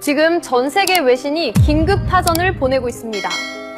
지금 전 세계 외신이 긴급 타전을 보내고 있습니다.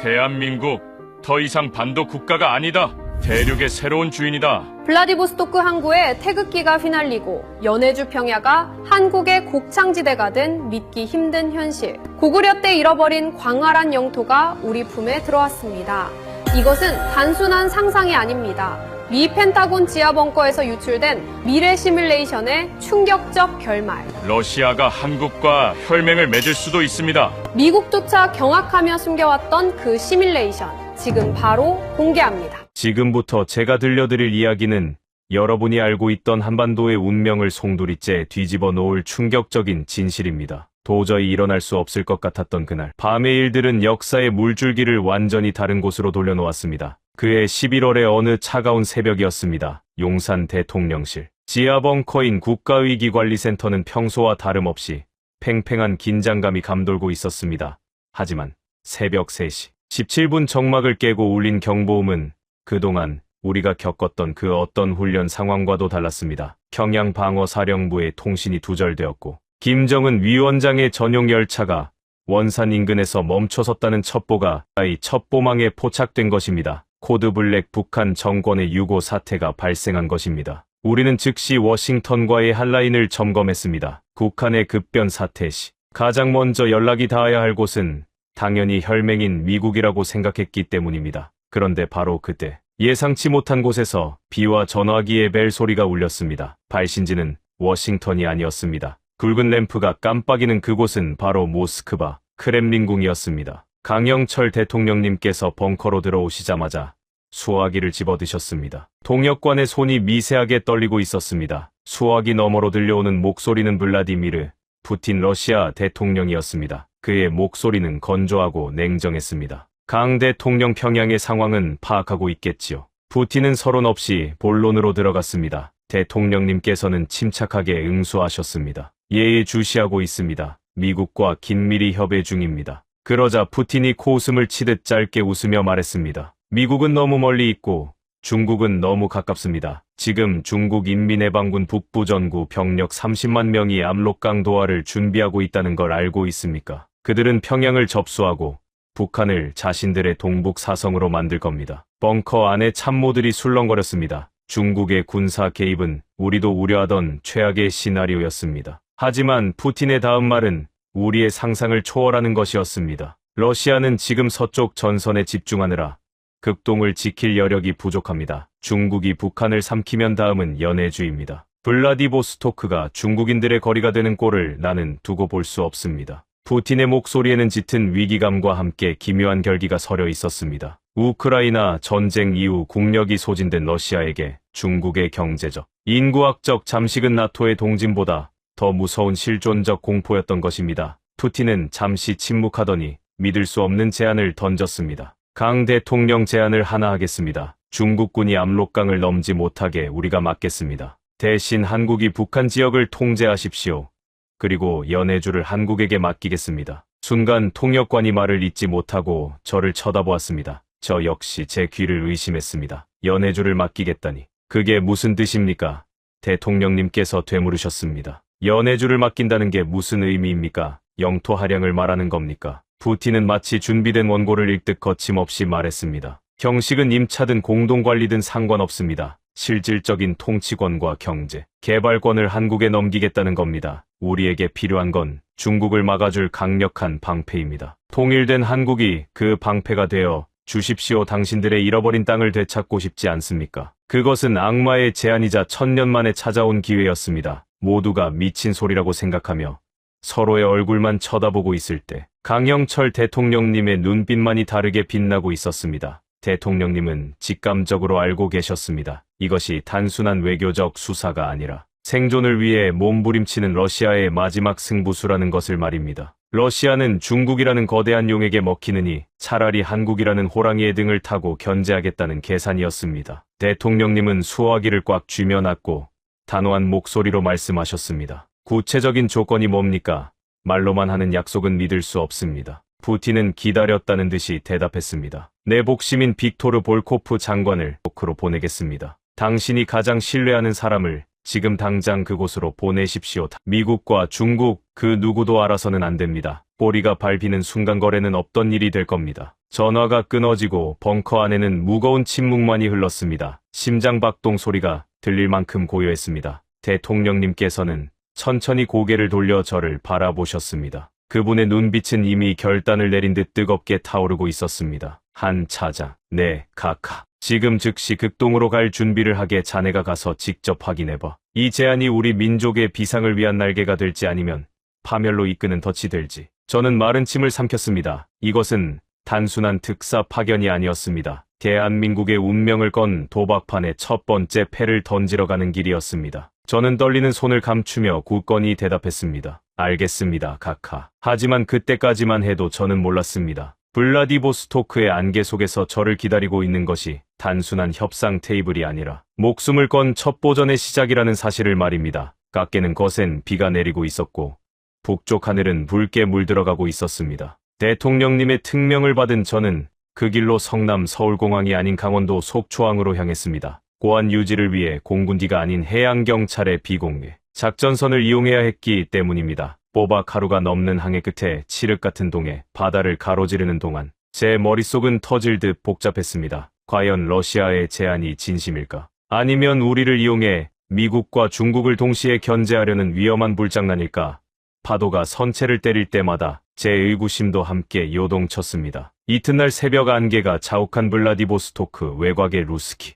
대한민국, 더 이상 반도 국가가 아니다. 대륙의 새로운 주인이다. 블라디보스토크 항구에 태극기가 휘날리고 연해주 평야가 한국의 곡창지대가 된 믿기 힘든 현실. 고구려 때 잃어버린 광활한 영토가 우리 품에 들어왔습니다. 이것은 단순한 상상이 아닙니다. 미 펜타곤 지하 벙커에서 유출된 미래 시뮬레이션의 충격적 결말. 러시아가 한국과 혈맹을 맺을 수도 있습니다. 미국조차 경악하며 숨겨왔던 그 시뮬레이션. 지금 바로 공개합니다. 지금부터 제가 들려드릴 이야기는 여러분이 알고 있던 한반도의 운명을 송두리째 뒤집어 놓을 충격적인 진실입니다. 도저히 일어날 수 없을 것 같았던 그날, 밤의 일들은 역사의 물줄기를 완전히 다른 곳으로 돌려놓았습니다. 그해 11월의 어느 차가운 새벽이었습니다. 용산 대통령실. 지하벙커인 국가위기관리센터는 평소와 다름없이 팽팽한 긴장감이 감돌고 있었습니다. 하지만 새벽 3시 17분 정막을 깨고 울린 경보음은 그동안 우리가 겪었던 그 어떤 훈련 상황과도 달랐습니다. 평양방어사령부의 통신이 두절되었고 김정은 위원장의 전용 열차가 원산 인근에서 멈춰섰다는 첩보가 이 첩보망에 포착된 것입니다. 코드블랙 북한 정권의 유고 사태가 발생한 것입니다. 우리는 즉시 워싱턴과의 한라인을 점검했습니다. 북한의 급변 사태 시 가장 먼저 연락이 닿아야 할 곳은 당연히 혈맹인 미국이라고 생각했기 때문입니다. 그런데 바로 그때 예상치 못한 곳에서 비와 전화기의 벨 소리가 울렸습니다. 발신지는 워싱턴이 아니었습니다. 굵은 램프가 깜빡이는 그곳은 바로 모스크바 크렘린궁이었습니다. 강영철 대통령님께서 벙커로 들어오시자마자 수화기를 집어드셨습니다. 동역관의 손이 미세하게 떨리고 있었습니다. 수화기 너머로 들려오는 목소리는 블라디미르 푸틴 러시아 대통령이었습니다. 그의 목소리는 건조하고 냉정했습니다. 강 대통령 평양의 상황은 파악하고 있겠지요. 푸틴은 서론 없이 본론으로 들어갔습니다. 대통령님께서는 침착하게 응수하셨습니다. 예의주시하고 있습니다. 미국과 긴밀히 협의 중입니다. 그러자 푸틴이 코웃음을 치듯 짧게 웃으며 말했습니다. 미국은 너무 멀리 있고 중국은 너무 가깝습니다. 지금 중국 인민해방군 북부전구 병력 30만 명이 압록강 도하를 준비하고 있다는 걸 알고 있습니까? 그들은 평양을 접수하고 북한을 자신들의 동북 사성으로 만들 겁니다. 벙커 안에 참모들이 술렁거렸습니다. 중국의 군사 개입은 우리도 우려하던 최악의 시나리오였습니다. 하지만 푸틴의 다음 말은 우리의 상상을 초월하는 것이었습니다. 러시아는 지금 서쪽 전선에 집중하느라 극동을 지킬 여력이 부족합니다. 중국이 북한을 삼키면 다음은 연해주입니다. 블라디보스토크가 중국인들의 거리가 되는 꼴을 나는 두고 볼 수 없습니다. 푸틴의 목소리에는 짙은 위기감과 함께 기묘한 결기가 서려 있었습니다. 우크라이나 전쟁 이후 국력이 소진된 러시아에게 중국의 경제적, 인구학적 잠식은 나토의 동진보다 더 무서운 실존적 공포였던 것입니다. 푸틴은 잠시 침묵하더니 믿을 수 없는 제안을 던졌습니다. 강 대통령 제안을 하나 하겠습니다. 중국군이 압록강을 넘지 못하게 우리가 막겠습니다. 대신 한국이 북한 지역을 통제하십시오. 그리고 연해주를 한국에게 맡기겠습니다. 순간 통역관이 말을 잇지 못하고 저를 쳐다보았습니다. 저 역시 제 귀를 의심했습니다. 연해주를 맡기겠다니. 그게 무슨 뜻입니까? 대통령님께서 되물으셨습니다. 연해주를 맡긴다는 게 무슨 의미입니까? 영토 할양을 말하는 겁니까? 푸틴은 마치 준비된 원고를 읽듯 거침없이 말했습니다. 형식은 임차든 공동관리든 상관없습니다. 실질적인 통치권과 경제, 개발권을 한국에 넘기겠다는 겁니다. 우리에게 필요한 건 중국을 막아줄 강력한 방패입니다. 통일된 한국이 그 방패가 되어 주십시오. 당신들의 잃어버린 땅을 되찾고 싶지 않습니까? 그것은 악마의 제안이자 천년 만에 찾아온 기회였습니다. 모두가 미친 소리라고 생각하며 서로의 얼굴만 쳐다보고 있을 때 강영철 대통령님의 눈빛만이 다르게 빛나고 있었습니다. 대통령님은 직감적으로 알고 계셨습니다. 이것이 단순한 외교적 수사가 아니라 생존을 위해 몸부림치는 러시아의 마지막 승부수라는 것을 말입니다. 러시아는 중국이라는 거대한 용에게 먹히느니 차라리 한국이라는 호랑이의 등을 타고 견제하겠다는 계산이었습니다. 대통령님은 수화기를 꽉 쥐며 놨고 단호한 목소리로 말씀하셨습니다. 구체적인 조건이 뭡니까? 말로만 하는 약속은 믿을 수 없습니다. 푸틴은 기다렸다는 듯이 대답했습니다. 내 복심인 빅토르 볼코프 장관을 포크로 보내겠습니다. 당신이 가장 신뢰하는 사람을 지금 당장 그곳으로 보내십시오. 미국과 중국 그 누구도 알아서는 안 됩니다. 꼬리가 밟히는 순간 거래는 없던 일이 될 겁니다. 전화가 끊어지고 벙커 안에는 무거운 침묵만이 흘렀습니다. 심장박동 소리가 들릴 만큼 고요했습니다. 대통령님께서는 천천히 고개를 돌려 저를 바라보셨습니다. 그분의 눈빛은 이미 결단을 내린 듯 뜨겁게 타오르고 있었습니다. 한 차장, 네, 카카. 지금 즉시 극동으로 갈 준비를 하게 자네가 가서 직접 확인해봐. 이 제안이 우리 민족의 비상을 위한 날개가 될지 아니면 파멸로 이끄는 덫이 될지. 저는 마른 침을 삼켰습니다. 이것은 단순한 특사 파견이 아니었습니다. 대한민국의 운명을 건 도박판의 첫 번째 패를 던지러 가는 길이었습니다. 저는 떨리는 손을 감추며 굳건히 대답했습니다. 알겠습니다, 카카. 하지만 그때까지만 해도 저는 몰랐습니다. 블라디보스토크의 안개 속에서 저를 기다리고 있는 것이 단순한 협상 테이블이 아니라 목숨을 건 첩보전의 시작이라는 사실을 말입니다. 깎개는 거센 비가 내리고 있었고 북쪽 하늘은 붉게 물들어가고 있었습니다. 대통령님의 특명을 받은 저는 그 길로 성남 서울공항이 아닌 강원도 속초항으로 향했습니다. 고안 유지를 위해 공군기가 아닌 해양경찰의 비공개 작전선을 이용해야 했기 때문입니다. 꼬박 하루가 넘는 항해 끝에 칠흑 같은 동해 바다를 가로지르는 동안 제 머릿속은 터질 듯 복잡했습니다. 과연 러시아의 제안이 진심일까? 아니면 우리를 이용해 미국과 중국을 동시에 견제하려는 위험한 불장난일까? 파도가 선체를 때릴 때마다 제 의구심도 함께 요동쳤습니다. 이튿날 새벽 안개가 자욱한 블라디보스토크 외곽의 루스키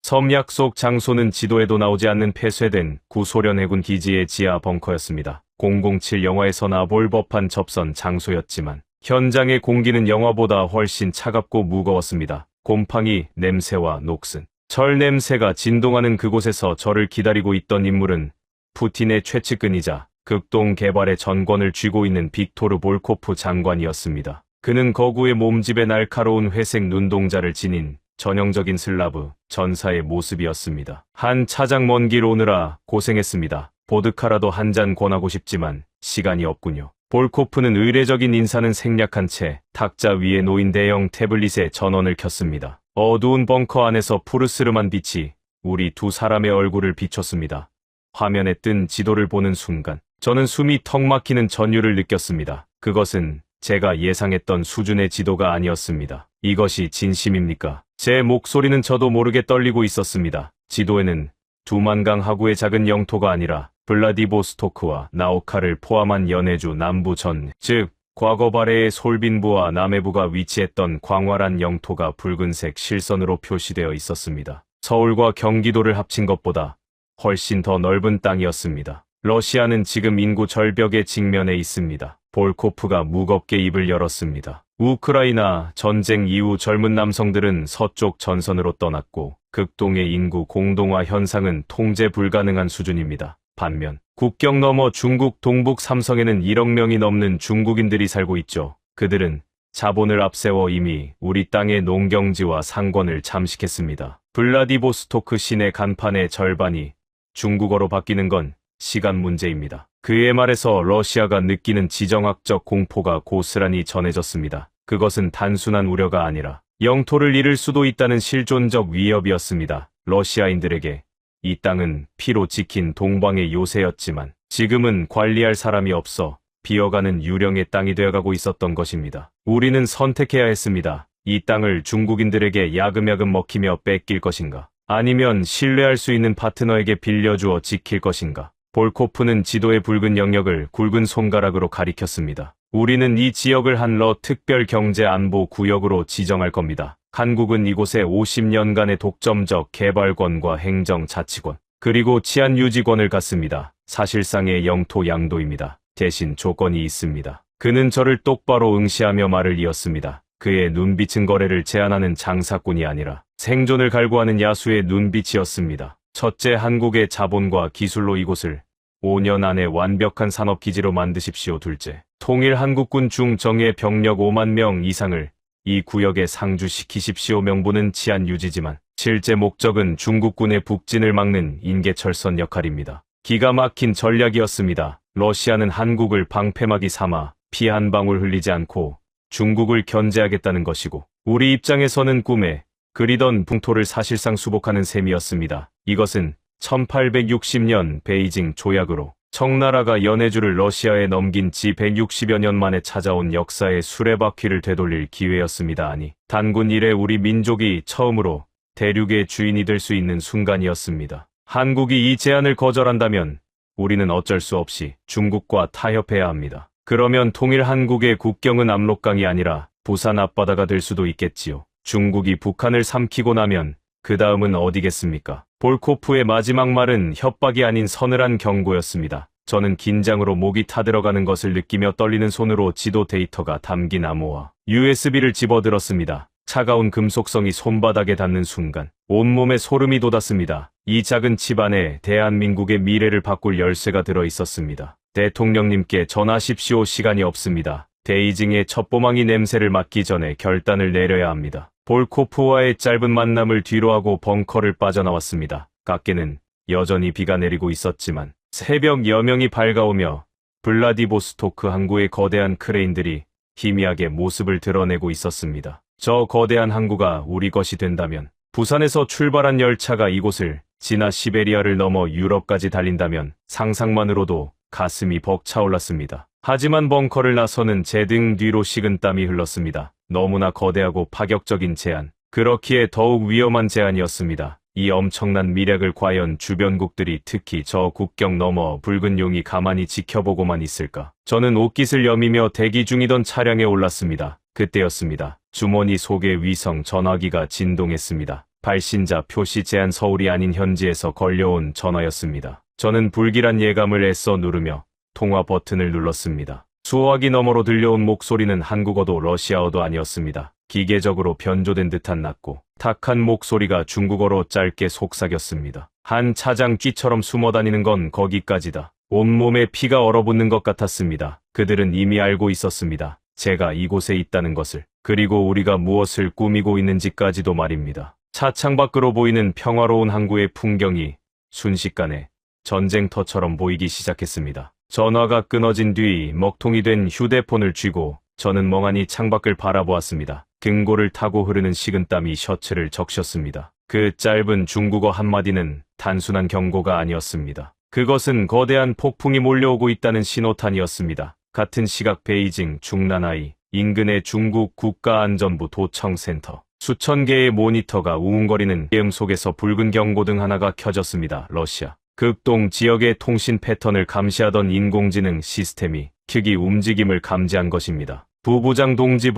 섬 약속 장소는 지도에도 나오지 않는 폐쇄된 구소련 해군 기지의 지하 벙커였습니다. 007 영화에서나 볼 법한 접선 장소였지만 현장의 공기는 영화보다 훨씬 차갑고 무거웠습니다. 곰팡이 냄새와 녹슨, 철 냄새가 진동하는 그곳에서 저를 기다리고 있던 인물은 푸틴의 최측근이자 극동 개발의 전권을 쥐고 있는 빅토르 볼코프 장관이었습니다. 그는 거구의 몸집에 날카로운 회색 눈동자를 지닌 전형적인 슬라브 전사의 모습이었습니다. 한 차장 먼 길 오느라 고생했습니다. 보드카라도 한 잔 권하고 싶지만 시간이 없군요. 볼코프는 의례적인 인사는 생략한 채 탁자 위에 놓인 대형 태블릿에 전원을 켰습니다. 어두운 벙커 안에서 푸르스름한 빛이 우리 두 사람의 얼굴을 비췄습니다. 화면에 뜬 지도를 보는 순간 저는 숨이 턱 막히는 전율을 느꼈습니다. 그것은 제가 예상했던 수준의 지도가 아니었습니다. 이것이 진심입니까? 제 목소리는 저도 모르게 떨리고 있었습니다. 지도에는 두만강 하구의 작은 영토가 아니라 블라디보스토크와 나오카를 포함한 연해주 남부 전, 즉 과거 발해의 솔빈부와 남해부가 위치했던 광활한 영토가 붉은색 실선으로 표시되어 있었습니다. 서울과 경기도를 합친 것보다 훨씬 더 넓은 땅이었습니다. 러시아는 지금 인구 절벽에 직면해 있습니다. 볼코프가 무겁게 입을 열었습니다. 우크라이나 전쟁 이후 젊은 남성들은 서쪽 전선으로 떠났고 극동의 인구 공동화 현상은 통제 불가능한 수준입니다. 반면 국경 너머 중국 동북 삼성에는 1억 명이 넘는 중국인들이 살고 있죠. 그들은 자본을 앞세워 이미 우리 땅의 농경지와 상권을 잠식했습니다. 블라디보스토크 시내 간판의 절반이 중국어로 바뀌는 건 시간 문제입니다. 그의 말에서 러시아가 느끼는 지정학적 공포가 고스란히 전해졌습니다. 그것은 단순한 우려가 아니라 영토를 잃을 수도 있다는 실존적 위협이었습니다. 러시아인들에게 이 땅은 피로 지킨 동방의 요새였지만 지금은 관리할 사람이 없어 비어가는 유령의 땅이 되어가고 있었던 것입니다. 우리는 선택해야 했습니다. 이 땅을 중국인들에게 야금야금 먹히며 뺏길 것인가? 아니면 신뢰할 수 있는 파트너에게 빌려주어 지킬 것인가? 볼코프는 지도의 붉은 영역을 굵은 손가락으로 가리켰습니다. 우리는 이 지역을 한러 특별경제안보 구역으로 지정할 겁니다. 한국은 이곳에 50년간의 독점적 개발권과 행정자치권, 그리고 치안유지권을 갖습니다. 사실상의 영토 양도입니다. 대신 조건이 있습니다. 그는 저를 똑바로 응시하며 말을 이었습니다. 그의 눈빛은 거래를 제안하는 장사꾼이 아니라 생존을 갈구하는 야수의 눈빛이었습니다. 첫째, 한국의 자본과 기술로 이곳을 5년 안에 완벽한 산업기지로 만드십시오. 둘째, 통일 한국군 중정예 병력 5만 명 이상을 이 구역에 상주시키십시오. 명분은 치안 유지지만 실제 목적은 중국군의 북진을 막는 인계철선 역할입니다. 기가 막힌 전략이었습니다. 러시아는 한국을 방패막이 삼아 피 한 방울 흘리지 않고 중국을 견제하겠다는 것이고, 우리 입장에서는 꿈에 그리던 풍토를 사실상 수복하는 셈이었습니다. 이것은 1860년 베이징 조약으로 청나라가 연해주를 러시아에 넘긴 지 160여 년 만에 찾아온 역사의 수레바퀴를 되돌릴 기회였습니다. 아니, 단군 이래 우리 민족이 처음으로 대륙의 주인이 될 수 있는 순간이었습니다. 한국이 이 제안을 거절한다면 우리는 어쩔 수 없이 중국과 타협해야 합니다. 그러면 통일 한국의 국경은 압록강이 아니라 부산 앞바다가 될 수도 있겠지요. 중국이 북한을 삼키고 나면 그 다음은 어디겠습니까? 볼코프의 마지막 말은 협박이 아닌 서늘한 경고였습니다. 저는 긴장으로 목이 타들어가는 것을 느끼며 떨리는 손으로 지도 데이터가 담긴 암호와 USB를 집어들었습니다. 차가운 금속성이 손바닥에 닿는 순간 온몸에 소름이 돋았습니다. 이 작은 칩 안에 대한민국의 미래를 바꿀 열쇠가 들어 있었습니다. 대통령님께 전하십시오. 시간이 없습니다. 베이징의 첩보망이 냄새를 맡기 전에 결단을 내려야 합니다. 볼코프와의 짧은 만남을 뒤로하고 벙커를 빠져나왔습니다. 밖에는 여전히 비가 내리고 있었지만 새벽 여명이 밝아오며 블라디보스토크 항구의 거대한 크레인들이 희미하게 모습을 드러내고 있었습니다. 저 거대한 항구가 우리 것이 된다면, 부산에서 출발한 열차가 이곳을 지나 시베리아를 넘어 유럽까지 달린다면 상상만으로도 가슴이 벅차올랐습니다. 하지만 벙커를 나서는 제 등 뒤로 식은땀이 흘렀습니다. 너무나 거대하고 파격적인 제안, 그렇기에 더욱 위험한 제안이었습니다. 이 엄청난 미략을 과연 주변국들이, 특히 저 국경 너머 붉은 용이 가만히 지켜보고만 있을까? 저는 옷깃을 여미며 대기 중이던 차량에 올랐습니다. 그때였습니다. 주머니 속의 위성 전화기가 진동했습니다. 발신자 표시 제한 서울이 아닌 현지에서 걸려온 전화였습니다. 저는 불길한 예감을 애써 누르며 통화 버튼을 눌렀습니다. 수화기 너머로 들려온 목소리는 한국어도 러시아어도 아니었습니다. 기계적으로 변조된 듯한 낮고 탁한 목소리가 중국어로 짧게 속삭였습니다. 한 차장 쥐처럼 숨어다니는 건 거기까지다. 온몸에 피가 얼어붙는 것 같았습니다. 그들은 이미 알고 있었습니다. 제가 이곳에 있다는 것을, 그리고 우리가 무엇을 꾸미고 있는지까지도 말입니다. 차창 밖으로 보이는 평화로운 항구의 풍경이 순식간에 전쟁터처럼 보이기 시작했습니다. 전화가 끊어진 뒤 먹통이 된 휴대폰을 쥐고 저는 멍하니 창밖을 바라보았습니다. 등골을 타고 흐르는 식은땀이 셔츠를 적셨습니다. 그 짧은 중국어 한마디는 단순한 경고가 아니었습니다. 그것은 거대한 폭풍이 몰려오고 있다는 신호탄이었습니다. 같은 시각 베이징 중난하이 인근의 중국 국가안전부 도청센터. 수천 개의 모니터가 우웅거리는 게임 속에서 붉은 경고등 하나가 켜졌습니다. 러시아 극동 지역의 통신 패턴을 감시하던 인공지능 시스템이 특이 움직임을 감지한 것입니다. 부부장 동지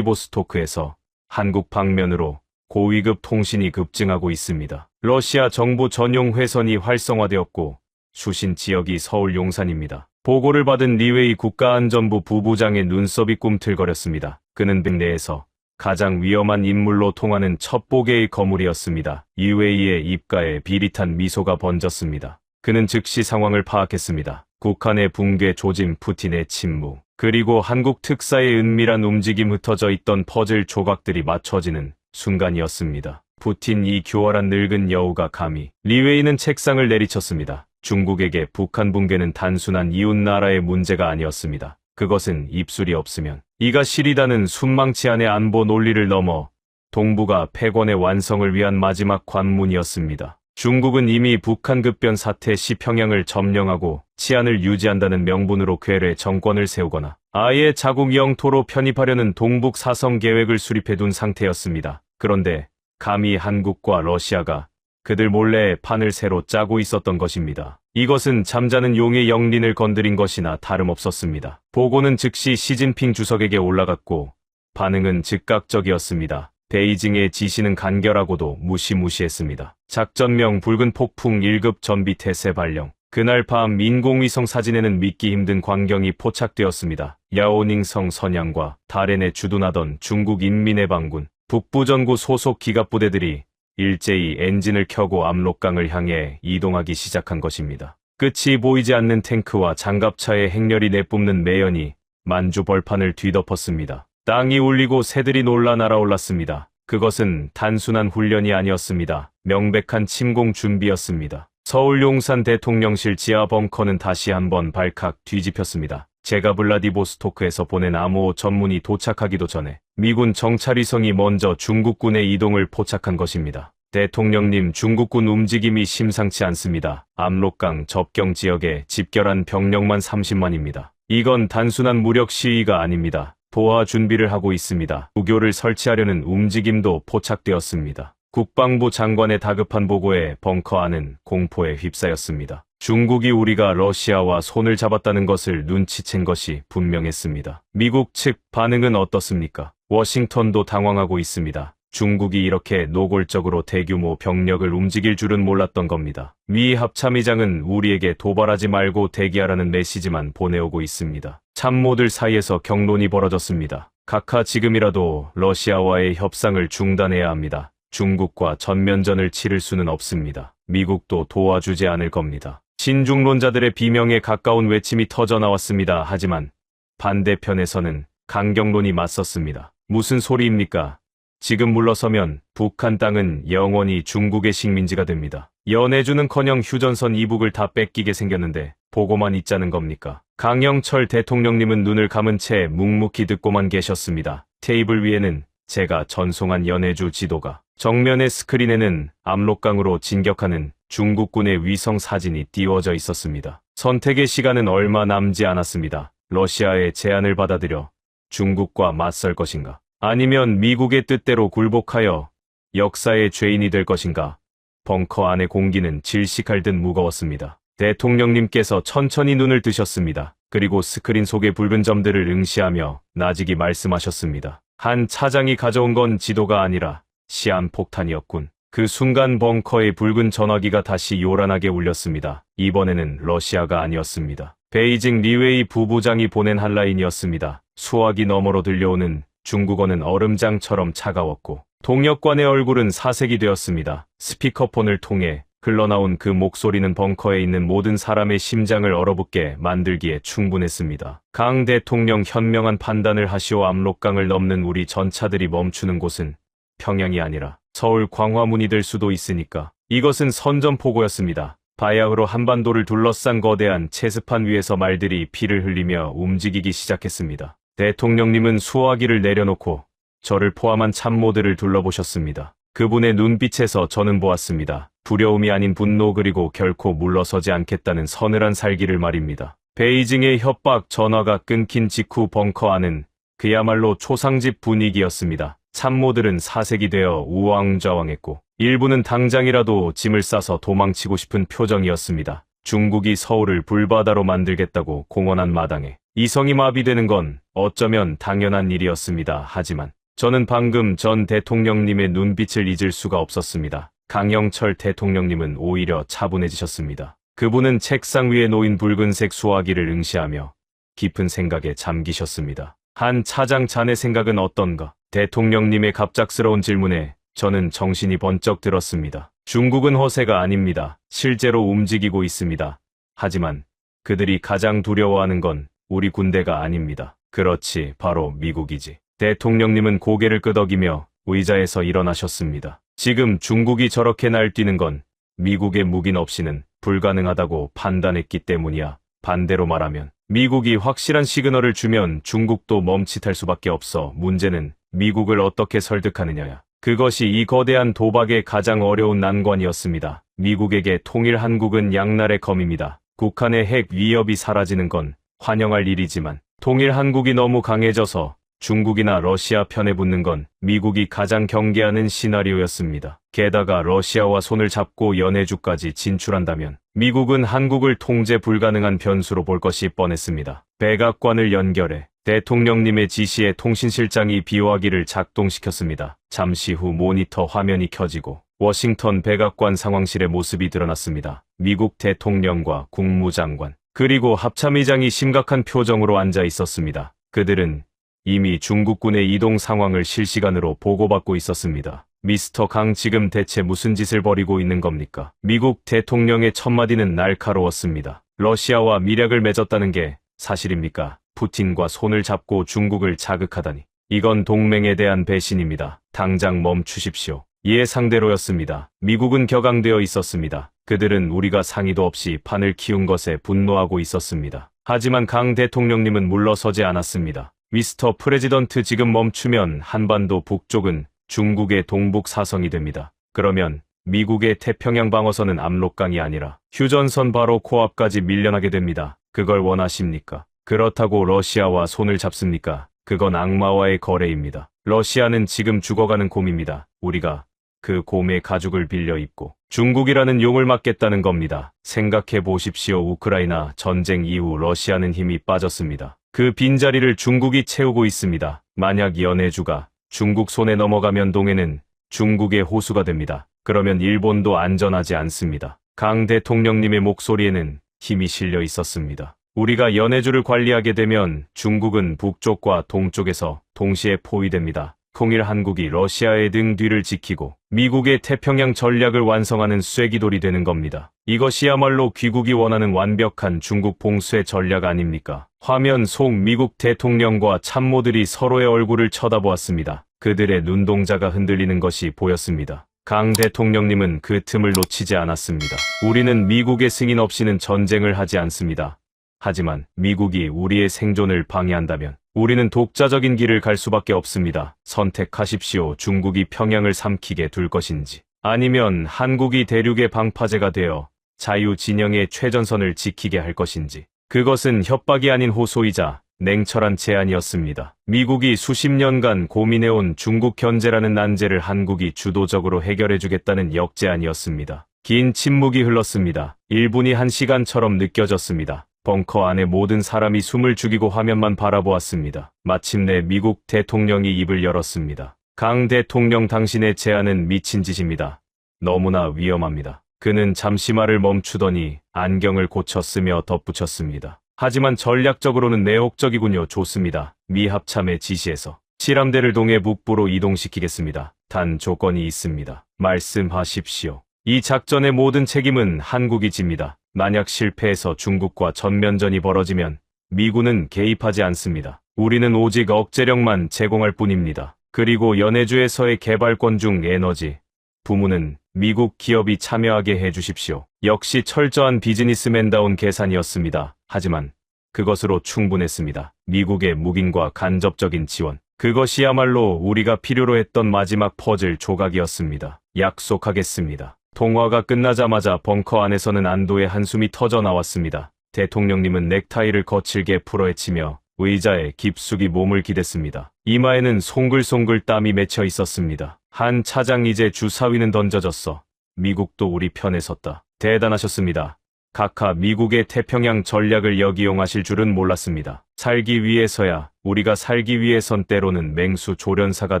블라디보스토크에서 한국 방면으로 고위급 통신이 급증하고 있습니다. 러시아 정부 전용 회선이 활성화되었고 수신 지역이 서울 용산입니다. 보고를 받은 리웨이 국가안전부 부부장의 눈썹이 꿈틀거렸습니다. 그는 백내에서 가장 위험한 인물로 통하는 첩보계의 거물이었습니다. 리웨이의 입가에 비릿한 미소가 번졌습니다. 그는 즉시 상황을 파악했습니다. 북한의 붕괴 조짐, 푸틴의 침묵, 그리고 한국 특사의 은밀한 움직임, 흩어져 있던 퍼즐 조각들이 맞춰지는 순간이었습니다. 푸틴, 이 교활한 늙은 여우가 감히. 리웨이는 책상을 내리쳤습니다. 중국에게 북한 붕괴는 단순한 이웃나라의 문제가 아니었습니다. 그것은 입술이 없으면 이가 시리다는 순망치 안의 안보 논리를 넘어 동북아 패권의 완성을 위한 마지막 관문이었습니다. 중국은 이미 북한 급변 사태 시 평양을 점령하고 치안을 유지한다는 명분으로 괴뢰 정권을 세우거나 아예 자국 영토로 편입하려는 동북 사성 계획을 수립해둔 상태였습니다. 그런데 감히 한국과 러시아가 그들 몰래 판을 새로 짜고 있었던 것입니다. 이것은 잠자는 용의 영린을 건드린 것이나 다름없었습니다. 보고는 즉시 시진핑 주석에게 올라갔고 반응은 즉각적이었습니다. 베이징의 지시는 간결하고도 무시무시했습니다. 작전명 붉은 폭풍 1급 전비 태세 발령. 그날 밤 인공위성 사진에는 믿기 힘든 광경이 포착되었습니다. 야오닝성 선양과 달엔에 주둔하던 중국 인민해방군 북부전구 소속 기갑부대들이 일제히 엔진을 켜고 압록강을 향해 이동하기 시작한 것입니다. 끝이 보이지 않는 탱크와 장갑차의 행렬이 내뿜는 매연이 만주 벌판을 뒤덮었습니다. 땅이 울리고 새들이 놀라 날아올랐습니다. 그것은 단순한 훈련이 아니었습니다. 명백한 침공 준비였습니다. 서울 용산 대통령실 지하 벙커는 다시 한번 발칵 뒤집혔습니다. 제가 블라디보스토크에서 보낸 암호 전문이 도착하기도 전에 미군 정찰위성이 먼저 중국군의 이동을 포착한 것입니다. 대통령님, 중국군 움직임이 심상치 않습니다. 압록강 접경 지역에 집결한 병력만 30만입니다. 이건 단순한 무력 시위가 아닙니다. 보아 준비를 하고 있습니다. 우교를 설치하려는 움직임도 포착되었습니다. 국방부 장관의 다급한 보고에 벙커 안은 공포에 휩싸였습니다. 중국이 우리가 러시아와 손을 잡았다는 것을 눈치챈 것이 분명했습니다. 미국 측 반응은 어떻습니까? 워싱턴도 당황하고 있습니다. 중국이 이렇게 노골적으로 대규모 병력을 움직일 줄은 몰랐던 겁니다. 미 합참의장은 우리에게 도발하지 말고 대기하라는 메시지만 보내오고 있습니다. 참모들 사이에서 격론이 벌어졌습니다. 각하, 지금이라도 러시아와의 협상을 중단해야 합니다. 중국과 전면전을 치를 수는 없습니다. 미국도 도와주지 않을 겁니다. 신중론자들의 비명에 가까운 외침이 터져나왔습니다. 하지만 반대편에서는 강경론이 맞섰습니다. 무슨 소리입니까? 지금 물러서면 북한 땅은 영원히 중국의 식민지가 됩니다. 연해주는커녕 휴전선 이북을 다 뺏기게 생겼는데 보고만 있자는 겁니까? 강영철 대통령님은 눈을 감은 채 묵묵히 듣고만 계셨습니다. 테이블 위에는 제가 전송한 연해주 지도가, 정면의 스크린에는 압록강으로 진격하는 중국군의 위성 사진이 띄워져 있었습니다. 선택의 시간은 얼마 남지 않았습니다. 러시아의 제안을 받아들여 중국과 맞설 것인가? 아니면 미국의 뜻대로 굴복하여 역사의 죄인이 될 것인가? 벙커 안의 공기는 질식할 듯 무거웠습니다. 대통령님께서 천천히 눈을 뜨셨습니다. 그리고 스크린 속의 붉은 점들을 응시하며 나직이 말씀하셨습니다. 한 차장이 가져온 건 지도가 아니라 시한폭탄이었군. 그 순간 벙커의 붉은 전화기가 다시 요란하게 울렸습니다. 이번에는 러시아가 아니었습니다. 베이징 리웨이 부부장이 보낸 한라인이었습니다. 수화기 너머로 들려오는 중국어는 얼음장처럼 차가웠고 동역관의 얼굴은 사색이 되었습니다. 스피커폰을 통해 흘러나온 그 목소리는 벙커에 있는 모든 사람의 심장을 얼어붙게 만들기에 충분했습니다. 강 대통령, 현명한 판단을 하시오. 압록강을 넘는 우리 전차들이 멈추는 곳은 평양이 아니라 서울 광화문이 될 수도 있으니까. 이것은 선전포고였습니다. 바야흐로 한반도를 둘러싼 거대한 체스판 위에서 말들이 피를 흘리며 움직이기 시작했습니다. 대통령님은 수화기를 내려놓고 저를 포함한 참모들을 둘러보셨습니다. 그분의 눈빛에서 저는 보았습니다. 두려움이 아닌 분노, 그리고 결코 물러서지 않겠다는 서늘한 살기를 말입니다. 베이징의 협박 전화가 끊긴 직후 벙커 안은 그야말로 초상집 분위기였습니다. 참모들은 사색이 되어 우왕좌왕했고 일부는 당장이라도 짐을 싸서 도망치고 싶은 표정이었습니다. 중국이 서울을 불바다로 만들겠다고 공언한 마당에 이성이 마비되는 건 어쩌면 당연한 일이었습니다. 하지만 저는 방금 전 대통령님의 눈빛을 잊을 수가 없었습니다. 강영철 대통령님은 오히려 차분해지셨습니다. 그분은 책상 위에 놓인 붉은색 수화기를 응시하며 깊은 생각에 잠기셨습니다. 한 차장, 자네 생각은 어떤가? 대통령님의 갑작스러운 질문에 저는 정신이 번쩍 들었습니다. 중국은 허세가 아닙니다. 실제로 움직이고 있습니다. 하지만 그들이 가장 두려워하는 건 우리 군대가 아닙니다. 그렇지, 바로 미국이지. 대통령님은 고개를 끄덕이며 의자에서 일어나셨습니다. 지금 중국이 저렇게 날뛰는 건 미국의 무기는 없이는 불가능하다고 판단했기 때문이야. 반대로 말하면 미국이 확실한 시그널을 주면 중국도 멈칫할 수밖에 없어. 문제는 미국을 어떻게 설득하느냐야. 그것이 이 거대한 도박의 가장 어려운 난관이었습니다. 미국에게 통일 한국은 양날의 검입니다. 북한의 핵 위협이 사라지는 건 환영할 일이지만 통일 한국이 너무 강해져서 중국이나 러시아 편에 붙는 건 미국이 가장 경계하는 시나리오였습니다. 게다가 러시아와 손을 잡고 연해주까지 진출한다면 미국은 한국을 통제 불가능한 변수로 볼 것이 뻔했습니다. 백악관을 연결해 대통령님의 지시에 통신실장이 비화기를 작동시켰습니다. 잠시 후 모니터 화면이 켜지고 워싱턴 백악관 상황실의 모습이 드러났습니다. 미국 대통령과 국무장관 그리고 합참의장이 심각한 표정으로 앉아 있었습니다. 그들은 이미 중국군의 이동 상황을 실시간으로 보고받고 있었습니다. 미스터 강, 지금 대체 무슨 짓을 벌이고 있는 겁니까? 미국 대통령의 첫마디는 날카로웠습니다. 러시아와 밀약을 맺었다는 게 사실입니까? 푸틴과 손을 잡고 중국을 자극하다니. 이건 동맹에 대한 배신입니다. 당장 멈추십시오. 이해 상대로였습니다. 미국은 격앙되어 있었습니다. 그들은 우리가 상의도 없이 판을 키운 것에 분노하고 있었습니다. 하지만 강 대통령님은 물러서지 않았습니다. 미스터 프레지던트, 지금 멈추면 한반도 북쪽은 중국의 동북 사성이 됩니다. 그러면 미국의 태평양 방어선은 압록강이 아니라 휴전선 바로 코앞까지 밀려나게 됩니다. 그걸 원하십니까? 그렇다고 러시아와 손을 잡습니까? 그건 악마와의 거래입니다. 러시아는 지금 죽어가는 곰입니다. 우리가 그 곰의 가죽을 빌려 입고 중국이라는 용을 막겠다는 겁니다. 생각해 보십시오. 우크라이나 전쟁 이후 러시아는 힘이 빠졌습니다. 그 빈자리를 중국이 채우고 있습니다. 만약 연해주가 중국 손에 넘어가면 동해는 중국의 호수가 됩니다. 그러면 일본도 안전하지 않습니다. 강 대통령님의 목소리에는 힘이 실려 있었습니다. 우리가 연해주를 관리하게 되면 중국은 북쪽과 동쪽에서 동시에 포위됩니다. 통일 한국이 러시아의 등 뒤를 지키고 미국의 태평양 전략을 완성하는 쐐기돌이 되는 겁니다. 이것이야말로 귀국이 원하는 완벽한 중국 봉쇄 전략 아닙니까? 화면 속 미국 대통령과 참모들이 서로의 얼굴을 쳐다보았습니다. 그들의 눈동자가 흔들리는 것이 보였습니다. 강 대통령님은 그 틈을 놓치지 않았습니다. 우리는 미국의 승인 없이는 전쟁을 하지 않습니다. 하지만 미국이 우리의 생존을 방해한다면 우리는 독자적인 길을 갈 수밖에 없습니다. 선택하십시오. 중국이 평양을 삼키게 둘 것인지 아니면 한국이 대륙의 방파제가 되어 자유 진영의 최전선을 지키게 할 것인지. 그것은 협박이 아닌 호소이자 냉철한 제안이었습니다. 미국이 수십 년간 고민해온 중국 견제라는 난제를 한국이 주도적으로 해결해주겠다는 역제안이었습니다. 긴 침묵이 흘렀습니다. 1분이 1시간처럼 느껴졌습니다. 벙커 안에 모든 사람이 숨을 죽이고 화면만 바라보았습니다. 마침내 미국 대통령이 입을 열었습니다. 강 대통령, 당신의 제안은 미친 짓입니다. 너무나 위험합니다. 그는 잠시 말을 멈추더니 안경을 고쳤으며 덧붙였습니다. 하지만 전략적으로는 내혹적이군요. 좋습니다. 미 합참의 지시에서 실함대를 동해 북부로 이동시키겠습니다. 단 조건이 있습니다. 말씀하십시오. 이 작전의 모든 책임은 한국이 집니다. 만약 실패해서 중국과 전면전이 벌어지면 미군은 개입하지 않습니다. 우리는 오직 억제력만 제공할 뿐입니다. 그리고 연해주에서의 개발권 중 에너지 부문은 미국 기업이 참여하게 해주십시오. 역시 철저한 비즈니스맨다운 계산이었습니다. 하지만 그것으로 충분했습니다. 미국의 묵인과 간접적인 지원. 그것이야말로 우리가 필요로 했던 마지막 퍼즐 조각이었습니다. 약속하겠습니다. 통화가 끝나자마자 벙커 안에서는 안도의 한숨이 터져 나왔습니다. 대통령님은 넥타이를 거칠게 풀어헤치며 의자에 깊숙이 몸을 기댔습니다. 이마에는 송글송글 땀이 맺혀 있었습니다. 한 차장, 이제 주사위는 던져졌어. 미국도 우리 편에 섰다. 대단하셨습니다. 각하, 미국의 태평양 전략을 역이용하실 줄은 몰랐습니다. 살기 위해서야, 우리가 살기 위해선 때로는 맹수 조련사가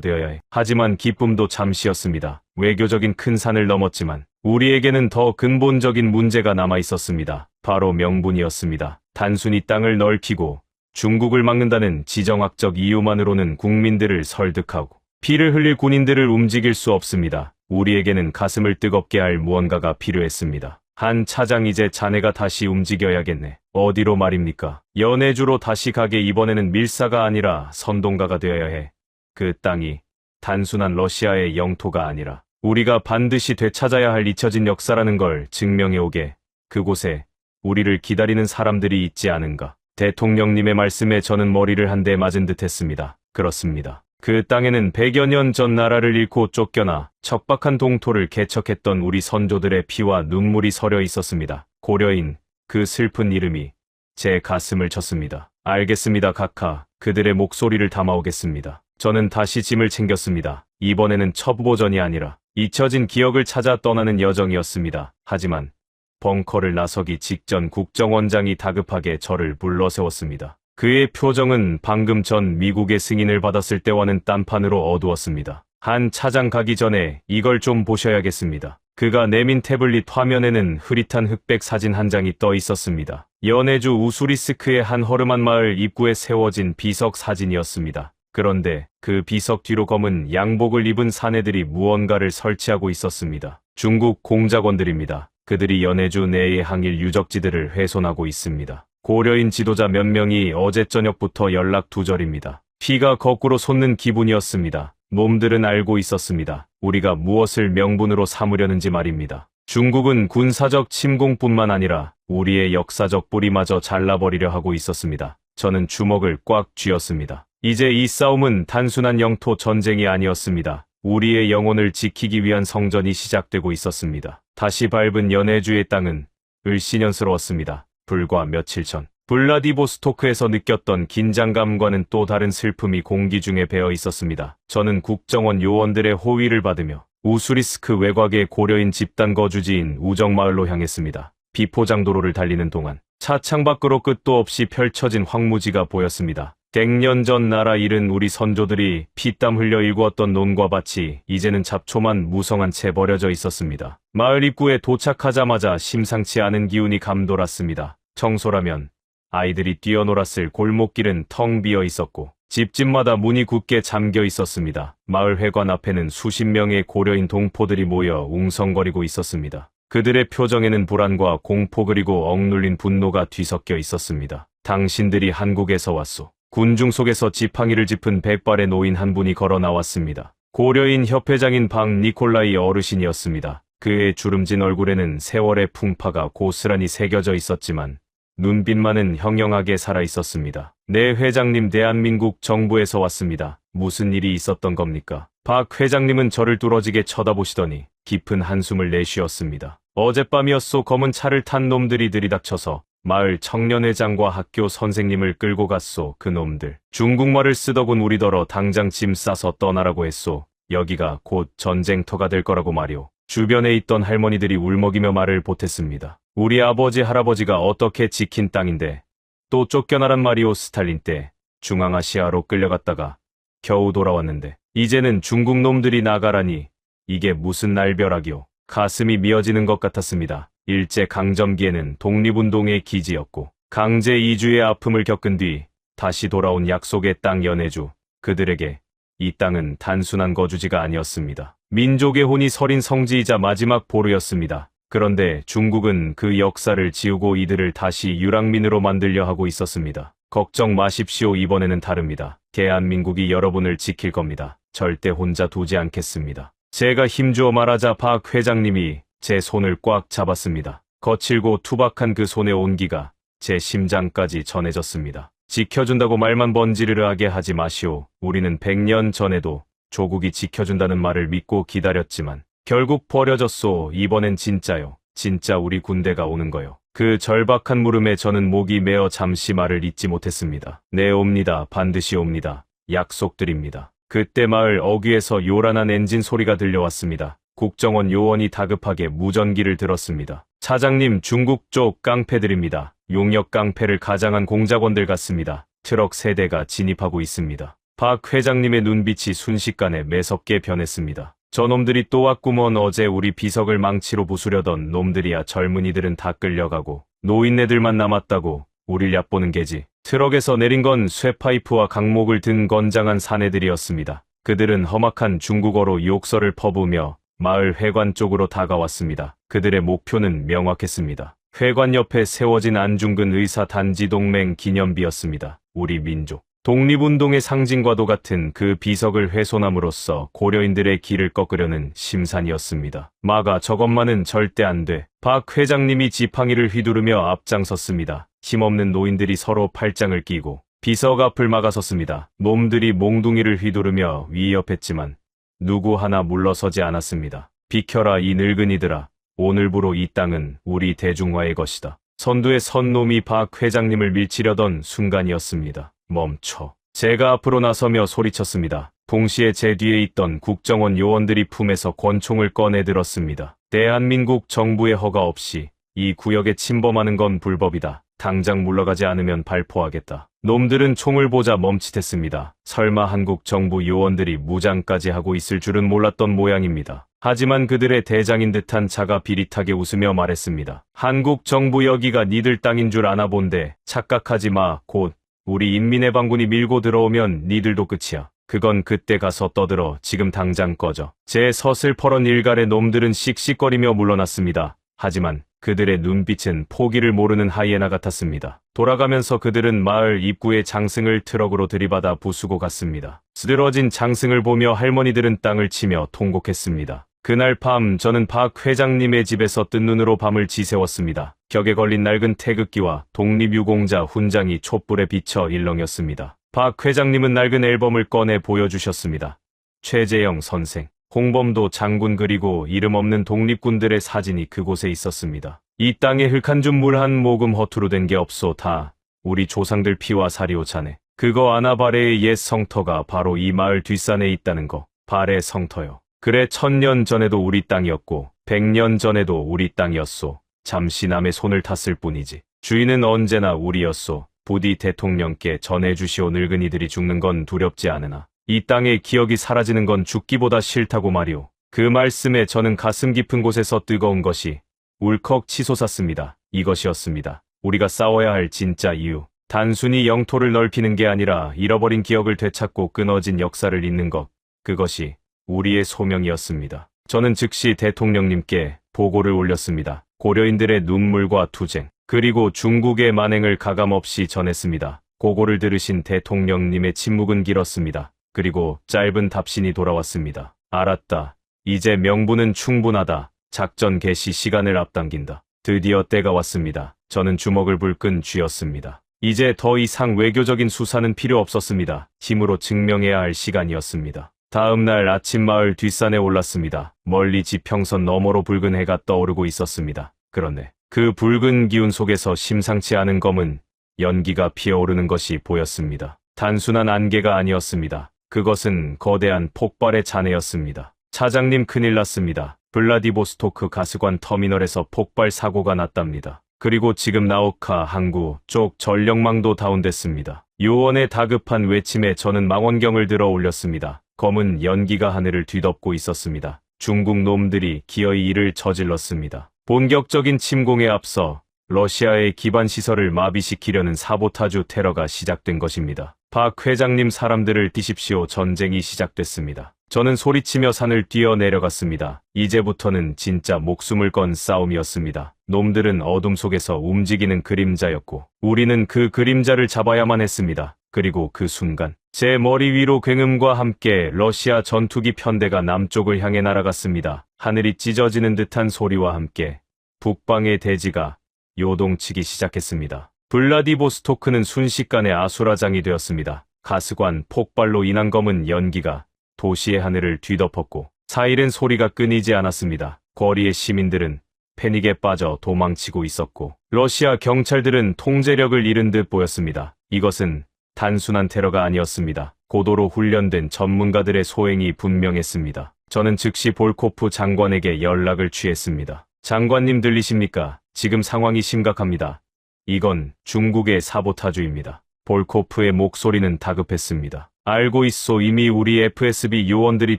되어야 해. 하지만 기쁨도 잠시였습니다. 외교적인 큰 산을 넘었지만 우리에게는 더 근본적인 문제가 남아 있었습니다. 바로 명분이었습니다. 단순히 땅을 넓히고 중국을 막는다는 지정학적 이유만으로는 국민들을 설득하고 피를 흘릴 군인들을 움직일 수 없습니다. 우리에게는 가슴을 뜨겁게 할 무언가가 필요했습니다. 한 차장, 이제 자네가 다시 움직여야겠네. 어디로 말입니까? 연해주로 다시 가게. 이번에는 밀사가 아니라 선동가가 되어야 해. 그 땅이 단순한 러시아의 영토가 아니라 우리가 반드시 되찾아야 할 잊혀진 역사라는 걸 증명해오게. 그곳에 우리를 기다리는 사람들이 있지 않은가. 대통령님의 말씀에 저는 머리를 한 대 맞은 듯 했습니다. 그렇습니다. 그 땅에는 100여 년 전 나라를 잃고 쫓겨나 척박한 동토를 개척했던 우리 선조들의 피와 눈물이 서려 있었습니다. 고려인, 그 슬픈 이름이 제 가슴을 쳤습니다. 알겠습니다, 각하. 그들의 목소리를 담아오겠습니다. 저는 다시 짐을 챙겼습니다. 이번에는 첩보전이 아니라 잊혀진 기억을 찾아 떠나는 여정이었습니다. 하지만 벙커를 나서기 직전 국정원장이 다급하게 저를 불러세웠습니다. 그의 표정은 방금 전 미국의 승인을 받았을 때와는 딴판으로 어두웠습니다. 한 차장, 가기 전에 이걸 좀 보셔야겠습니다. 그가 내민 태블릿 화면에는 흐릿한 흑백 사진 한 장이 떠 있었습니다. 연해주 우수리스크의 한 허름한 마을 입구에 세워진 비석 사진이었습니다. 그런데 그 비석 뒤로 검은 양복을 입은 사내들이 무언가를 설치하고 있었습니다. 중국 공작원들입니다. 그들이 연해주 내의 항일 유적지들을 훼손하고 있습니다. 고려인 지도자 몇 명이 어제 저녁부터 연락 두절입니다. 피가 거꾸로 솟는 기분이었습니다. 놈들은 알고 있었습니다. 우리가 무엇을 명분으로 삼으려는지 말입니다. 중국은 군사적 침공뿐만 아니라 우리의 역사적 뿌리마저 잘라버리려 하고 있었습니다. 저는 주먹을 꽉 쥐었습니다. 이제 이 싸움은 단순한 영토 전쟁이 아니었습니다. 우리의 영혼을 지키기 위한 성전이 시작되고 있었습니다. 다시 밟은 연해주의 땅은 을씨년스러웠습니다. 불과 며칠 전 블라디보스토크에서 느꼈던 긴장감과는 또 다른 슬픔이 공기 중에 배어 있었습니다. 저는 국정원 요원들의 호위를 받으며 우수리스크 외곽의 고려인 집단 거주지인 우정마을로 향했습니다. 비포장도로를 달리는 동안 차창 밖으로 끝도 없이 펼쳐진 황무지가 보였습니다. 100년 전 나라 잃은 우리 선조들이 피땀 흘려 일구었던 논과 밭이 이제는 잡초만 무성한 채 버려져 있었습니다. 마을 입구에 도착하자마자 심상치 않은 기운이 감돌았습니다. 청소라면 아이들이 뛰어놀았을 골목길은 텅 비어 있었고 집집마다 문이 굳게 잠겨 있었습니다. 마을 회관 앞에는 수십 명의 고려인 동포들이 모여 웅성거리고 있었습니다. 그들의 표정에는 불안과 공포 그리고 억눌린 분노가 뒤섞여 있었습니다. 당신들이 한국에서 왔소. 군중 속에서 지팡이를 짚은 백발의 노인 한 분이 걸어 나왔습니다. 고려인 협회장인 방 니콜라이 어르신이었습니다. 그의 주름진 얼굴에는 세월의 풍파가 고스란히 새겨져 있었지만 눈빛만은 형형하게 살아 있었습니다. 네, 회장님, 대한민국 정부에서 왔습니다. 무슨 일이 있었던 겁니까? 박 회장님은 저를 뚫어지게 쳐다보시더니 깊은 한숨을 내쉬었습니다. 어젯밤이었소. 검은 차를 탄 놈들이 들이닥쳐서 마을 청년회장과 학교 선생님을 끌고 갔소. 그 놈들 중국말을 쓰더군. 우리더러 당장 짐 싸서 떠나라고 했소. 여기가 곧 전쟁터가 될 거라고 말이오. 주변에 있던 할머니들이 울먹이며 말을 보탰습니다. 우리 아버지 할아버지가 어떻게 지킨 땅인데 또 쫓겨나란 말이오. 스탈린 때 중앙아시아로 끌려갔다가 겨우 돌아왔는데 이제는 중국 놈들이 나가라니 이게 무슨 날벼락이오. 가슴이 미어지는 것 같았습니다. 일제강점기에는 독립운동의 기지였고 강제 이주의 아픔을 겪은 뒤 다시 돌아온 약속의 땅 연해주. 그들에게 이 땅은 단순한 거주지가 아니었습니다. 민족의 혼이 서린 성지이자 마지막 보루였습니다. 그런데 중국은 그 역사를 지우고 이들을 다시 유랑민으로 만들려 하고 있었습니다. 걱정 마십시오. 이번에는 다릅니다. 대한민국이 여러분을 지킬 겁니다. 절대 혼자 두지 않겠습니다. 제가 힘주어 말하자 박 회장님이 제 손을 꽉 잡았습니다. 거칠고 투박한 그 손의 온기가 제 심장까지 전해졌습니다. 지켜준다고 말만 번지르르하게 하지 마시오. 우리는 100년 전에도 조국이 지켜준다는 말을 믿고 기다렸지만 결국 버려졌소. 이번엔 진짜요. 진짜 우리 군대가 오는 거요. 그 절박한 물음에 저는 목이 메어 잠시 말을 잇지 못했습니다. 네, 옵니다. 반드시 옵니다. 약속드립니다. 그때 마을 어귀에서 요란한 엔진 소리가 들려왔습니다. 국정원 요원이 다급하게 무전기를 들었습니다. 차장님, 중국 쪽 깡패들입니다. 용역 깡패를 가장한 공작원들 같습니다. 트럭 3대가 진입하고 있습니다. 박 회장님의 눈빛이 순식간에 매섭게 변했습니다. 저놈들이 또 왔구먼. 어제 우리 비석을 망치로 부수려던 놈들이야. 젊은이들은 다 끌려가고 노인네들만 남았다고 우릴 얕보는 게지. 트럭에서 내린 건 쇠파이프와 강목을 든 건장한 사내들이었습니다. 그들은 험악한 중국어로 욕설을 퍼부으며 마을 회관 쪽으로 다가왔습니다. 그들의 목표는 명확했습니다. 회관 옆에 세워진 안중근 의사 단지 동맹 기념비였습니다. 우리 민족 독립운동의 상징과도 같은 그 비석을 훼손함으로써 고려인들의 길을 꺾으려는 심산이었습니다. 마가, 저것만은 절대 안 돼. 박 회장님이 지팡이를 휘두르며 앞장섰습니다. 힘없는 노인들이 서로 팔짱을 끼고 비석 앞을 막아섰습니다. 놈들이 몽둥이를 휘두르며 위협했지만 누구 하나 물러서지 않았습니다. 비켜라 이 늙은이들아. 오늘부로 이 땅은 우리 대중화의 것이다. 선두에 선 놈이 박 회장님을 밀치려던 순간이었습니다. 멈춰. 제가 앞으로 나서며 소리쳤습니다. 동시에 제 뒤에 있던 국정원 요원들이 품에서 권총을 꺼내 들었습니다. 대한민국 정부의 허가 없이 이 구역에 침범하는 건 불법이다. 당장 물러가지 않으면 발포하겠다. 놈들은 총을 보자 멈칫했습니다. 설마 한국 정부 요원들이 무장까지 하고 있을 줄은 몰랐던 모양입니다. 하지만 그들의 대장인 듯한 자가 비릿하게 웃으며 말했습니다. 한국 정부 여기가 니들 땅인 줄 아나 본데 착각하지 마. 곧 우리 인민해방군이 밀고 들어오면 니들도 끝이야. 그건 그때 가서 떠들어. 지금 당장 꺼져. 제 서슬퍼런 일갈의 놈들은 씩씩거리며 물러났습니다. 하지만 그들의 눈빛은 포기를 모르는 하이에나 같았습니다. 돌아가면서 그들은 마을 입구의 장승을 트럭으로 들이받아 부수고 갔습니다. 쓰러진 장승을 보며 할머니들은 땅을 치며 통곡했습니다. 그날 밤 저는 박 회장님의 집에서 뜬 눈으로 밤을 지새웠습니다. 격에 걸린 낡은 태극기와 독립유공자 훈장이 촛불에 비쳐 일렁였습니다. 박 회장님은 낡은 앨범을 꺼내 보여주셨습니다. 최재영 선생, 홍범도 장군 그리고 이름 없는 독립군들의 사진이 그곳에 있었습니다. 이 땅에 흙 한 줌 물 한 모금 허투루 된 게 없소. 다 우리 조상들 피와 살이오. 자네 그거 아나? 발해의 옛 성터가 바로 이 마을 뒷산에 있다는 거. 발해 성터요. 그래, 1000년 전에도 우리 땅이었고 100년 전에도 우리 땅이었소. 잠시 남의 손을 탔을 뿐이지 주인은 언제나 우리였소. 부디 대통령께 전해주시오. 늙은이들이 죽는 건 두렵지 않으나 이 땅의 기억이 사라지는 건 죽기보다 싫다고 말이오. 그 말씀에 저는 가슴 깊은 곳에서 뜨거운 것이 울컥 치솟았습니다. 이것이었습니다. 우리가 싸워야 할 진짜 이유. 단순히 영토를 넓히는 게 아니라 잃어버린 기억을 되찾고 끊어진 역사를 잇는 것. 그것이 우리의 소명이었습니다. 저는 즉시 대통령님께 보고를 올렸습니다. 고려인들의 눈물과 투쟁, 그리고 중국의 만행을 가감없이 전했습니다. 고고를 들으신 대통령님의 침묵은 길었습니다. 그리고 짧은 답신이 돌아왔습니다. 알았다. 이제 명분은 충분하다. 작전 개시 시간을 앞당긴다. 드디어 때가 왔습니다. 저는 주먹을 불끈 쥐었습니다. 이제 더 이상 외교적인 수사는 필요 없었습니다. 힘으로 증명해야 할 시간이었습니다. 다음 날 아침 마을 뒷산에 올랐습니다. 멀리 지평선 너머로 붉은 해가 떠오르고 있었습니다. 그런데 그 붉은 기운 속에서 심상치 않은 검은 연기가 피어오르는 것이 보였습니다. 단순한 안개가 아니었습니다. 그것은 거대한 폭발의 잔해였습니다. 차장님, 큰일 났습니다. 블라디보스토크 가스관 터미널에서 폭발 사고가 났답니다. 그리고 지금 나오카 항구 쪽 전력망도 다운됐습니다. 요원의 다급한 외침에 저는 망원경을 들어 올렸습니다. 검은 연기가 하늘을 뒤덮고 있었습니다. 중국 놈들이 기어이 이를 저질렀습니다. 본격적인 침공에 앞서 러시아의 기반 시설을 마비시키려는 사보타주 테러가 시작된 것입니다. 박 회장님, 사람들을 뛰십시오. 전쟁이 시작됐습니다. 저는 소리치며 산을 뛰어 내려갔습니다. 이제부터는 진짜 목숨을 건 싸움이었습니다. 놈들은 어둠 속에서 움직이는 그림자였고 우리는 그 그림자를 잡아야만 했습니다. 그리고 그 순간 제 머리 위로 굉음과 함께 러시아 전투기 편대가 남쪽을 향해 날아갔습니다. 하늘이 찢어지는 듯한 소리와 함께 북방의 대지가 요동치기 시작했습니다. 블라디보스토크는 순식간에 아수라장이 되었습니다. 가스관 폭발로 인한 검은 연기가 도시의 하늘을 뒤덮었고 사이렌 소리가 끊이지 않았습니다. 거리의 시민들은 패닉에 빠져 도망치고 있었고 러시아 경찰들은 통제력을 잃은 듯 보였습니다. 이것은 단순한 테러가 아니었습니다. 고도로 훈련된 전문가들의 소행이 분명했습니다. 저는 즉시 볼코프 장관에게 연락을 취했습니다. 장관님, 들리십니까? 지금 상황이 심각합니다. 이건 중국의 사보타주입니다. 볼코프의 목소리는 다급했습니다. 알고 있소. 이미 우리 FSB 요원들이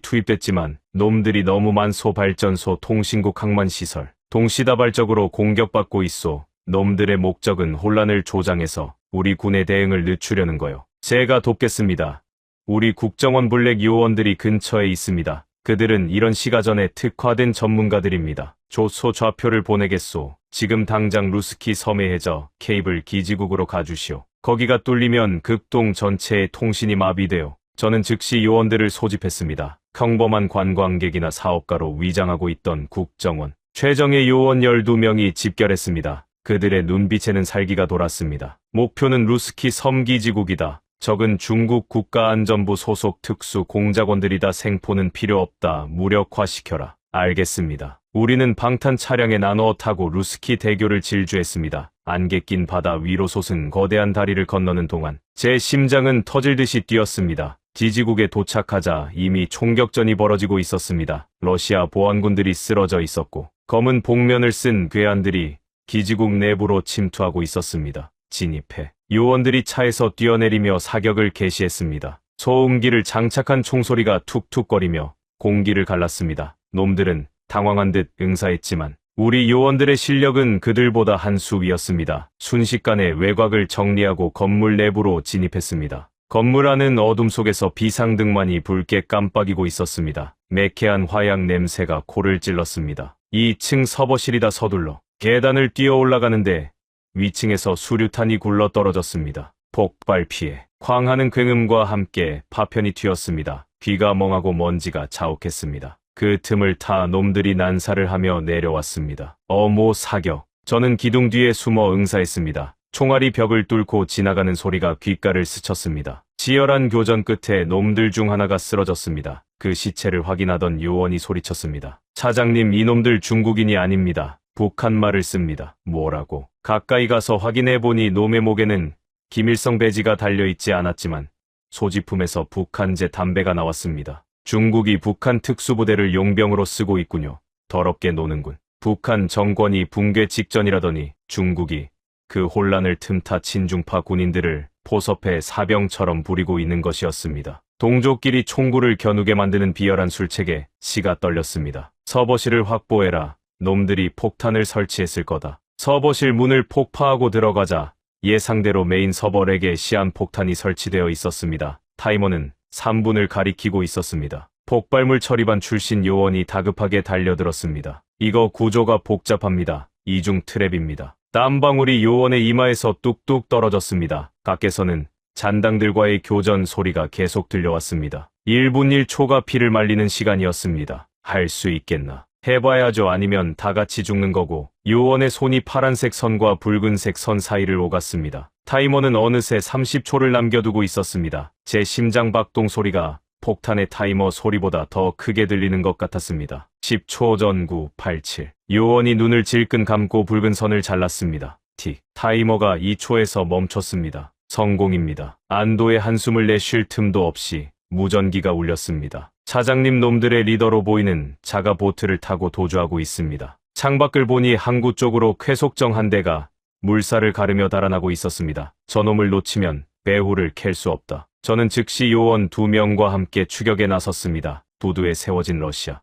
투입됐지만 놈들이 너무 많소. 발전소, 통신국, 항만시설 동시다발적으로 공격받고 있소. 놈들의 목적은 혼란을 조장해서 우리 군의 대응을 늦추려는 거요. 제가 돕겠습니다. 우리 국정원 블랙 요원들이 근처에 있습니다. 그들은 이런 시가전에 특화된 전문가들입니다. 조소 좌표를 보내겠소. 지금 당장 루스키 섬에 해저 케이블 기지국으로 가주시오. 거기가 뚫리면 극동 전체의 통신이 마비되어 저는 즉시 요원들을 소집했습니다. 평범한 관광객이나 사업가로 위장하고 있던 국정원 최정예 요원 12명이 집결했습니다. 그들의 눈빛에는 살기가 돌았습니다. 목표는 루스키 섬 기지국이다. 적은 중국 국가안전부 소속 특수 공작원들이다. 생포는 필요 없다. 무력화시켜라. 알겠습니다. 우리는 방탄 차량에 나누어 타고 루스키 대교를 질주했습니다. 안개 낀 바다 위로 솟은 거대한 다리를 건너는 동안 제 심장은 터질 듯이 뛰었습니다. 기지국에 도착하자 이미 총격전이 벌어지고 있었습니다. 러시아 보안군들이 쓰러져 있었고 검은 복면을 쓴 괴한들이 기지국 내부로 침투하고 있었습니다. 진입해 요원들이 차에서 뛰어내리며 사격을 개시했습니다. 소음기를 장착한 총소리가 툭툭거리며 공기를 갈랐습니다. 놈들은 당황한 듯 응사했지만 우리 요원들의 실력은 그들보다 한 수 위였습니다. 순식간에 외곽을 정리하고 건물 내부로 진입했습니다. 건물 안은 어둠 속에서 비상등만이 붉게 깜빡이고 있었습니다. 매캐한 화약 냄새가 코를 찔렀습니다. 2층 서버실이다. 서둘러 계단을 뛰어 올라가는데 위층에서 수류탄이 굴러 떨어졌습니다. 폭발 피해 쾅하는 굉음과 함께 파편이 튀었습니다. 귀가 멍하고 먼지가 자욱했습니다. 그 틈을 타 놈들이 난사를 하며 내려왔습니다. 어모 사격. 저는 기둥 뒤에 숨어 응사했습니다. 총알이 벽을 뚫고 지나가는 소리가 귓가를 스쳤습니다. 치열한 교전 끝에 놈들 중 하나가 쓰러졌습니다. 그 시체를 확인하던 요원이 소리쳤습니다. 차장님, 이놈들 중국인이 아닙니다. 북한말을 씁니다. 뭐라고? 가까이 가서 확인해보니 놈의 목에는 기밀성 배지가 달려있지 않았지만 소지품에서 북한제 담배가 나왔습니다. 중국이 북한 특수부대를 용병으로 쓰고 있군요. 더럽게 노는군. 북한 정권이 붕괴 직전이라더니 중국이 그 혼란을 틈타 친중파 군인들을 포섭해 사병처럼 부리고 있는 것이었습니다. 동족끼리 총구를 겨누게 만드는 비열한 술책에 씨가 떨렸습니다. 서버실을 확보해라. 놈들이 폭탄을 설치했을 거다. 서버실 문을 폭파하고 들어가자 예상대로 메인 서버렉에 시한폭탄이 설치되어 있었습니다. 타이머는 3분을 가리키고 있었습니다. 폭발물 처리반 출신 요원이 다급하게 달려들었습니다. 이거 구조가 복잡합니다. 이중 트랩입니다. 땀방울이 요원의 이마에서 뚝뚝 떨어졌습니다. 밖에서는 잔당들과의 교전 소리가 계속 들려왔습니다. 1분 1초가 피를 말리는 시간이었습니다. 할 수 있겠나? 해봐야죠. 아니면 다 같이 죽는 거고. 요원의 손이 파란색 선과 붉은색 선 사이를 오갔습니다. 타이머는 어느새 30초를 남겨두고 있었습니다. 제 심장 박동 소리가 폭탄의 타이머 소리보다 더 크게 들리는 것 같았습니다. 10초 전 9, 8, 7. 요원이 눈을 질끈 감고 붉은 선을 잘랐습니다. 틱. 타이머가 2초에서 멈췄습니다. 성공입니다. 안도의 한숨을 내쉴 틈도 없이 무전기가 울렸습니다. 차장님, 놈들의 리더로 보이는 자가 보트를 타고 도주하고 있습니다. 창밖을 보니 항구 쪽으로 쾌속정 한 대가 물살을 가르며 달아나고 있었습니다. 저놈을 놓치면 배후를 캘 수 없다. 저는 즉시 요원 2명과 함께 추격에 나섰습니다. 부두에 세워진 러시아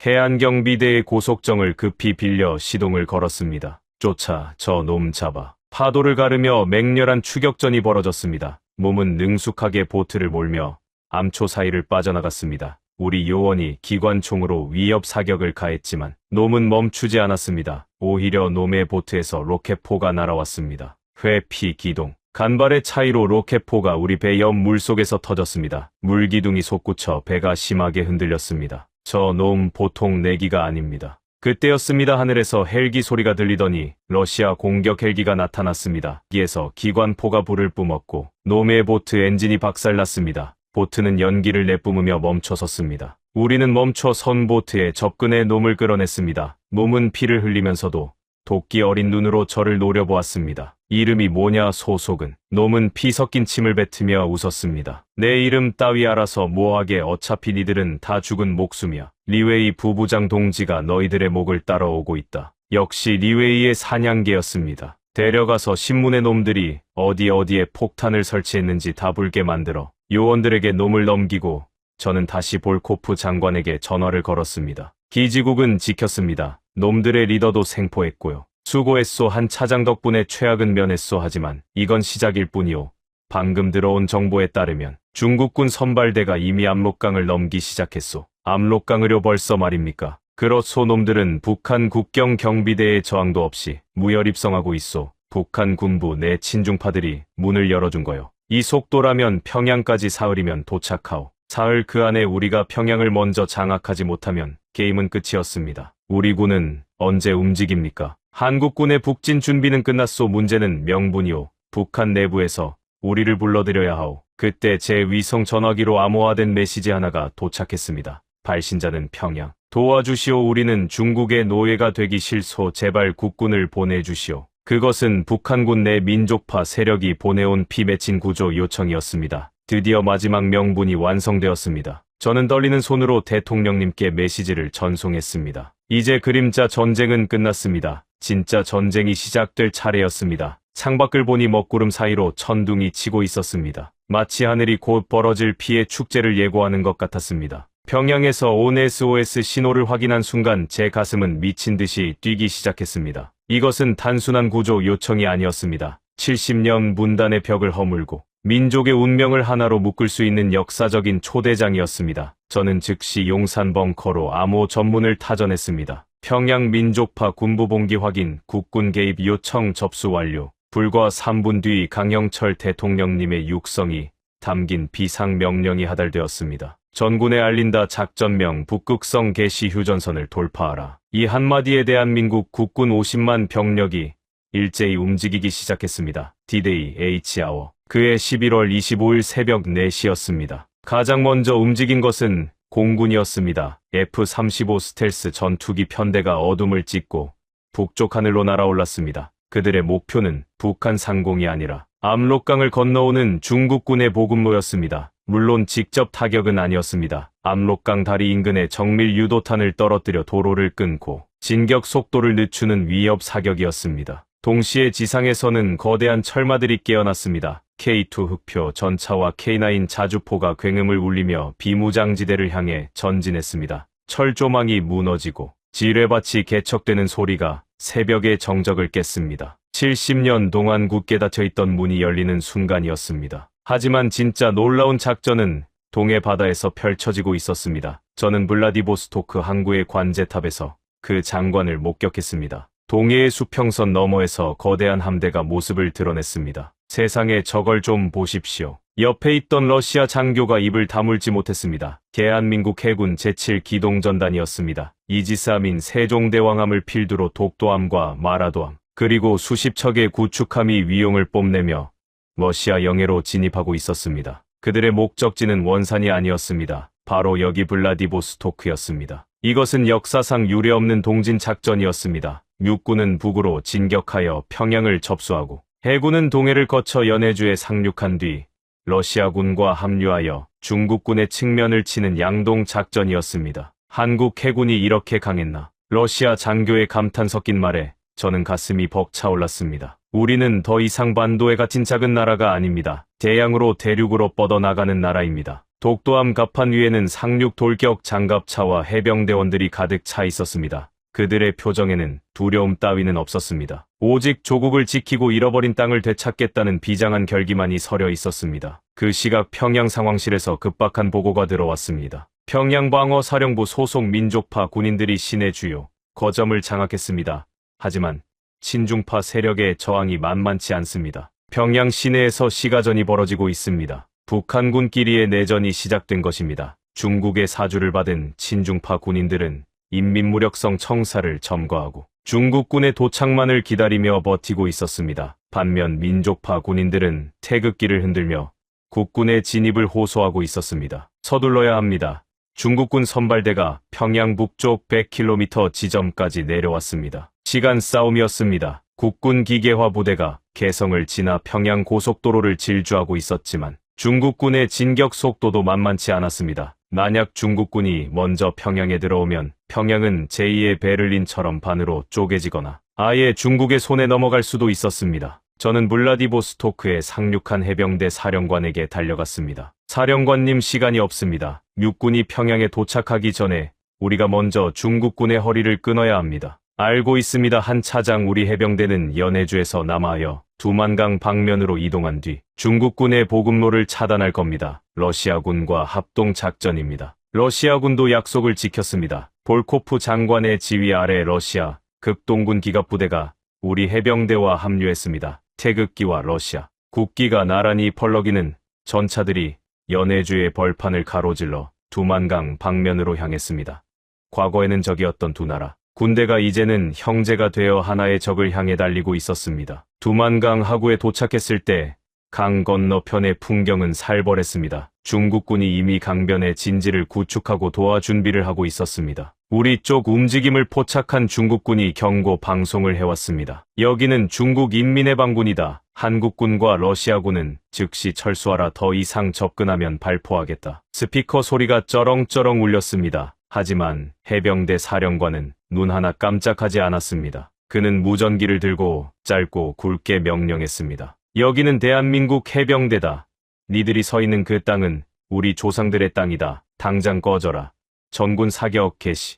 해안경비대의 고속정을 급히 빌려 시동을 걸었습니다. 쫓아 저 놈 잡아. 파도를 가르며 맹렬한 추격전이 벌어졌습니다. 몸은 능숙하게 보트를 몰며 암초 사이를 빠져나갔습니다. 우리 요원이 기관총으로 위협 사격을 가했지만 놈은 멈추지 않았습니다. 오히려 놈의 보트에서 로켓포가 날아왔습니다. 회피 기동. 간발의 차이로 로켓포가 우리 배 옆 물속에서 터졌습니다. 물기둥이 솟구쳐 배가 심하게 흔들렸습니다. 저 놈 보통 내기가 아닙니다. 그때였습니다. 하늘에서 헬기 소리가 들리더니 러시아 공격 헬기가 나타났습니다. 여기에서 기관포가 불을 뿜었고 놈의 보트 엔진이 박살났습니다. 보트는 연기를 내뿜으며 멈춰섰습니다. 우리는 멈춰 선 보트에 접근해 놈을 끌어냈습니다. 놈은 피를 흘리면서도 도끼 어린 눈으로 저를 노려보았습니다. 이름이 뭐냐 소속은. 놈은 피 섞인 침을 뱉으며 웃었습니다. 내 이름 따위 알아서 뭐하게, 어차피 니들은 다 죽은 목숨이야. 리웨이 부부장 동지가 너희들의 목을 따라오고 있다. 역시 리웨이의 사냥개였습니다. 데려가서 신문의 놈들이 어디에 폭탄을 설치했는지 다 불게 만들어 요원들에게 놈을 넘기고 저는 다시 볼코프 장관에게 전화를 걸었습니다. 기지국은 지켰습니다. 놈들의 리더도 생포했고요. 수고했소. 한 차장 덕분에 최악은 면했소. 하지만 이건 시작일 뿐이오. 방금 들어온 정보에 따르면 중국군 선발대가 이미 압록강을 넘기 시작했소. 압록강으로 벌써 말입니까? 그렇소. 놈들은 북한 국경 경비대의 저항도 없이 무혈입성하고 있소. 북한 군부 내 친중파들이 문을 열어준 거요. 이 속도라면 평양까지 사흘이면 도착하오. 사흘 그 안에 우리가 평양을 먼저 장악하지 못하면 게임은 끝이었습니다. 우리 군은 언제 움직입니까? 한국군의 북진 준비는 끝났소. 문제는 명분이오. 북한 내부에서 우리를 불러들여야 하오. 그때 제 위성 전화기로 암호화된 메시지 하나가 도착했습니다. 발신자는 평양. 도와주시오. 우리는 중국의 노예가 되기 싫소. 제발 국군을 보내주시오. 그것은 북한군 내 민족파 세력이 보내온 피 맺힌 구조 요청이었습니다. 드디어 마지막 명분이 완성되었습니다. 저는 떨리는 손으로 대통령님께 메시지를 전송했습니다. 이제 그림자 전쟁은 끝났습니다. 진짜 전쟁이 시작될 차례였습니다. 창밖을 보니 먹구름 사이로 천둥이 치고 있었습니다. 마치 하늘이 곧 벌어질 피해 축제를 예고하는 것 같았습니다. 평양에서 온 SOS 신호를 확인한 순간 제 가슴은 미친 듯이 뛰기 시작했습니다. 이것은 단순한 구조 요청이 아니었습니다. 70년 분단의 벽을 허물고 민족의 운명을 하나로 묶을 수 있는 역사적인 초대장이었습니다. 저는 즉시 용산 벙커로 암호 전문을 타전했습니다. 평양 민족파 군부봉기 확인, 국군 개입 요청 접수 완료. 불과 3분 뒤 강영철 대통령님의 육성이 담긴 비상명령이 하달되었습니다. 전군에 알린다. 작전명 북극성 개시 휴전선을 돌파하라. 이 한마디에 대한민국 국군 50만 병력이 일제히 움직이기 시작했습니다. D-Day H아워. 그해 11월 25일 새벽 4시였습니다. 가장 먼저 움직인 것은 공군이었습니다. F-35 스텔스 전투기 편대가 어둠을 찢고 북쪽 하늘로 날아올랐습니다. 그들의 목표는 북한 상공이 아니라 압록강을 건너오는 중국군의 보급로였습니다. 물론 직접 타격은 아니었습니다. 압록강 다리 인근에 정밀 유도탄을 떨어뜨려 도로를 끊고 진격 속도를 늦추는 위협 사격이었습니다. 동시에 지상에서는 거대한 철마들이 깨어났습니다. K2 흑표 전차와 K9 자주포가 굉음을 울리며 비무장지대를 향해 전진했습니다. 철조망이 무너지고 지뢰밭이 개척되는 소리가 새벽의 정적을 깼습니다. 70년 동안 굳게 닫혀있던 문이 열리는 순간이었습니다. 하지만 진짜 놀라운 작전은 동해 바다에서 펼쳐지고 있었습니다. 저는 블라디보스토크 항구의 관제탑에서 그 장관을 목격했습니다. 동해의 수평선 너머에서 거대한 함대가 모습을 드러냈습니다. 세상에 저걸 좀 보십시오. 옆에 있던 러시아 장교가 입을 다물지 못했습니다. 대한민국 해군 제7기동전단이었습니다. 이지스함인 세종대왕함을 필두로 독도함과 마라도함, 그리고 수십 척의 구축함이 위용을 뽐내며 러시아 영해로 진입하고 있었습니다. 그들의 목적지는 원산이 아니었습니다. 바로 여기 블라디보스토크였습니다. 이것은 역사상 유례없는 동진 작전이었습니다. 육군은 북으로 진격하여 평양을 접수하고 해군은 동해를 거쳐 연해주에 상륙한 뒤 러시아군과 합류하여 중국군의 측면을 치는 양동 작전이었습니다. 한국 해군이 이렇게 강했나? 러시아 장교의 감탄 섞인 말에 저는 가슴이 벅차올랐습니다. 우리는 더 이상 반도에 갇힌 작은 나라가 아닙니다. 대양으로 대륙으로 뻗어나가는 나라입니다. 독도함 갑판 위에는 상륙 돌격 장갑차와 해병대원들이 가득 차 있었습니다. 그들의 표정에는 두려움 따위는 없었습니다. 오직 조국을 지키고 잃어버린 땅을 되찾겠다는 비장한 결기만이 서려 있었습니다. 그 시각 평양 상황실에서 급박한 보고가 들어왔습니다. 평양방어사령부 소속 민족파 군인들이 시내 주요 거점을 장악했습니다. 하지만 친중파 세력의 저항이 만만치 않습니다. 평양 시내에서 시가전이 벌어지고 있습니다. 북한군끼리의 내전이 시작된 것입니다. 중국의 사주를 받은 친중파 군인들은 인민무력성 청사를 점거하고 중국군의 도착만을 기다리며 버티고 있었습니다. 반면 민족파 군인들은 태극기를 흔들며 국군의 진입을 호소하고 있었습니다. 서둘러야 합니다. 중국군 선발대가 평양 북쪽 100km 지점까지 내려왔습니다. 시간 싸움이었습니다. 국군 기계화 부대가 개성을 지나 평양 고속도로를 질주하고 있었지만 중국군의 진격 속도도 만만치 않았습니다. 만약 중국군이 먼저 평양에 들어오면 평양은 제2의 베를린처럼 반으로 쪼개지거나 아예 중국의 손에 넘어갈 수도 있었습니다. 저는 블라디보스토크에 상륙한 해병대 사령관에게 달려갔습니다. 사령관님, 시간이 없습니다. 육군이 평양에 도착하기 전에 우리가 먼저 중국군의 허리를 끊어야 합니다. 알고 있습니다. 한 차장. 우리 해병대는 연해주에서 남하여 두만강 방면으로 이동한 뒤 중국군의 보급로를 차단할 겁니다. 러시아군과 합동작전입니다. 러시아군도 약속을 지켰습니다. 볼코프 장관의 지휘 아래 러시아 극동군 기갑부대가 우리 해병대와 합류했습니다. 태극기와 러시아 국기가 나란히 펄럭이는 전차들이 연해주의 벌판을 가로질러 두만강 방면으로 향했습니다. 과거에는 적이었던 두 나라 군대가 이제는 형제가 되어 하나의 적을 향해 달리고 있었습니다. 두만강 하구에 도착했을 때 강 건너편의 풍경은 살벌했습니다. 중국군이 이미 강변의 진지를 구축하고 도하 준비를 하고 있었습니다. 우리 쪽 움직임을 포착한 중국군이 경고 방송을 해왔습니다. 여기는 중국 인민해방군이다. 한국군과 러시아군은 즉시 철수하라. 더 이상 접근하면 발포하겠다. 스피커 소리가 쩌렁쩌렁 울렸습니다. 하지만 해병대 사령관은 눈 하나 깜짝하지 않았습니다. 그는 무전기를 들고 짧고 굵게 명령했습니다. 여기는 대한민국 해병대다. 니들이 서 있는 그 땅은 우리 조상들의 땅이다. 당장 꺼져라. 전군 사격 개시.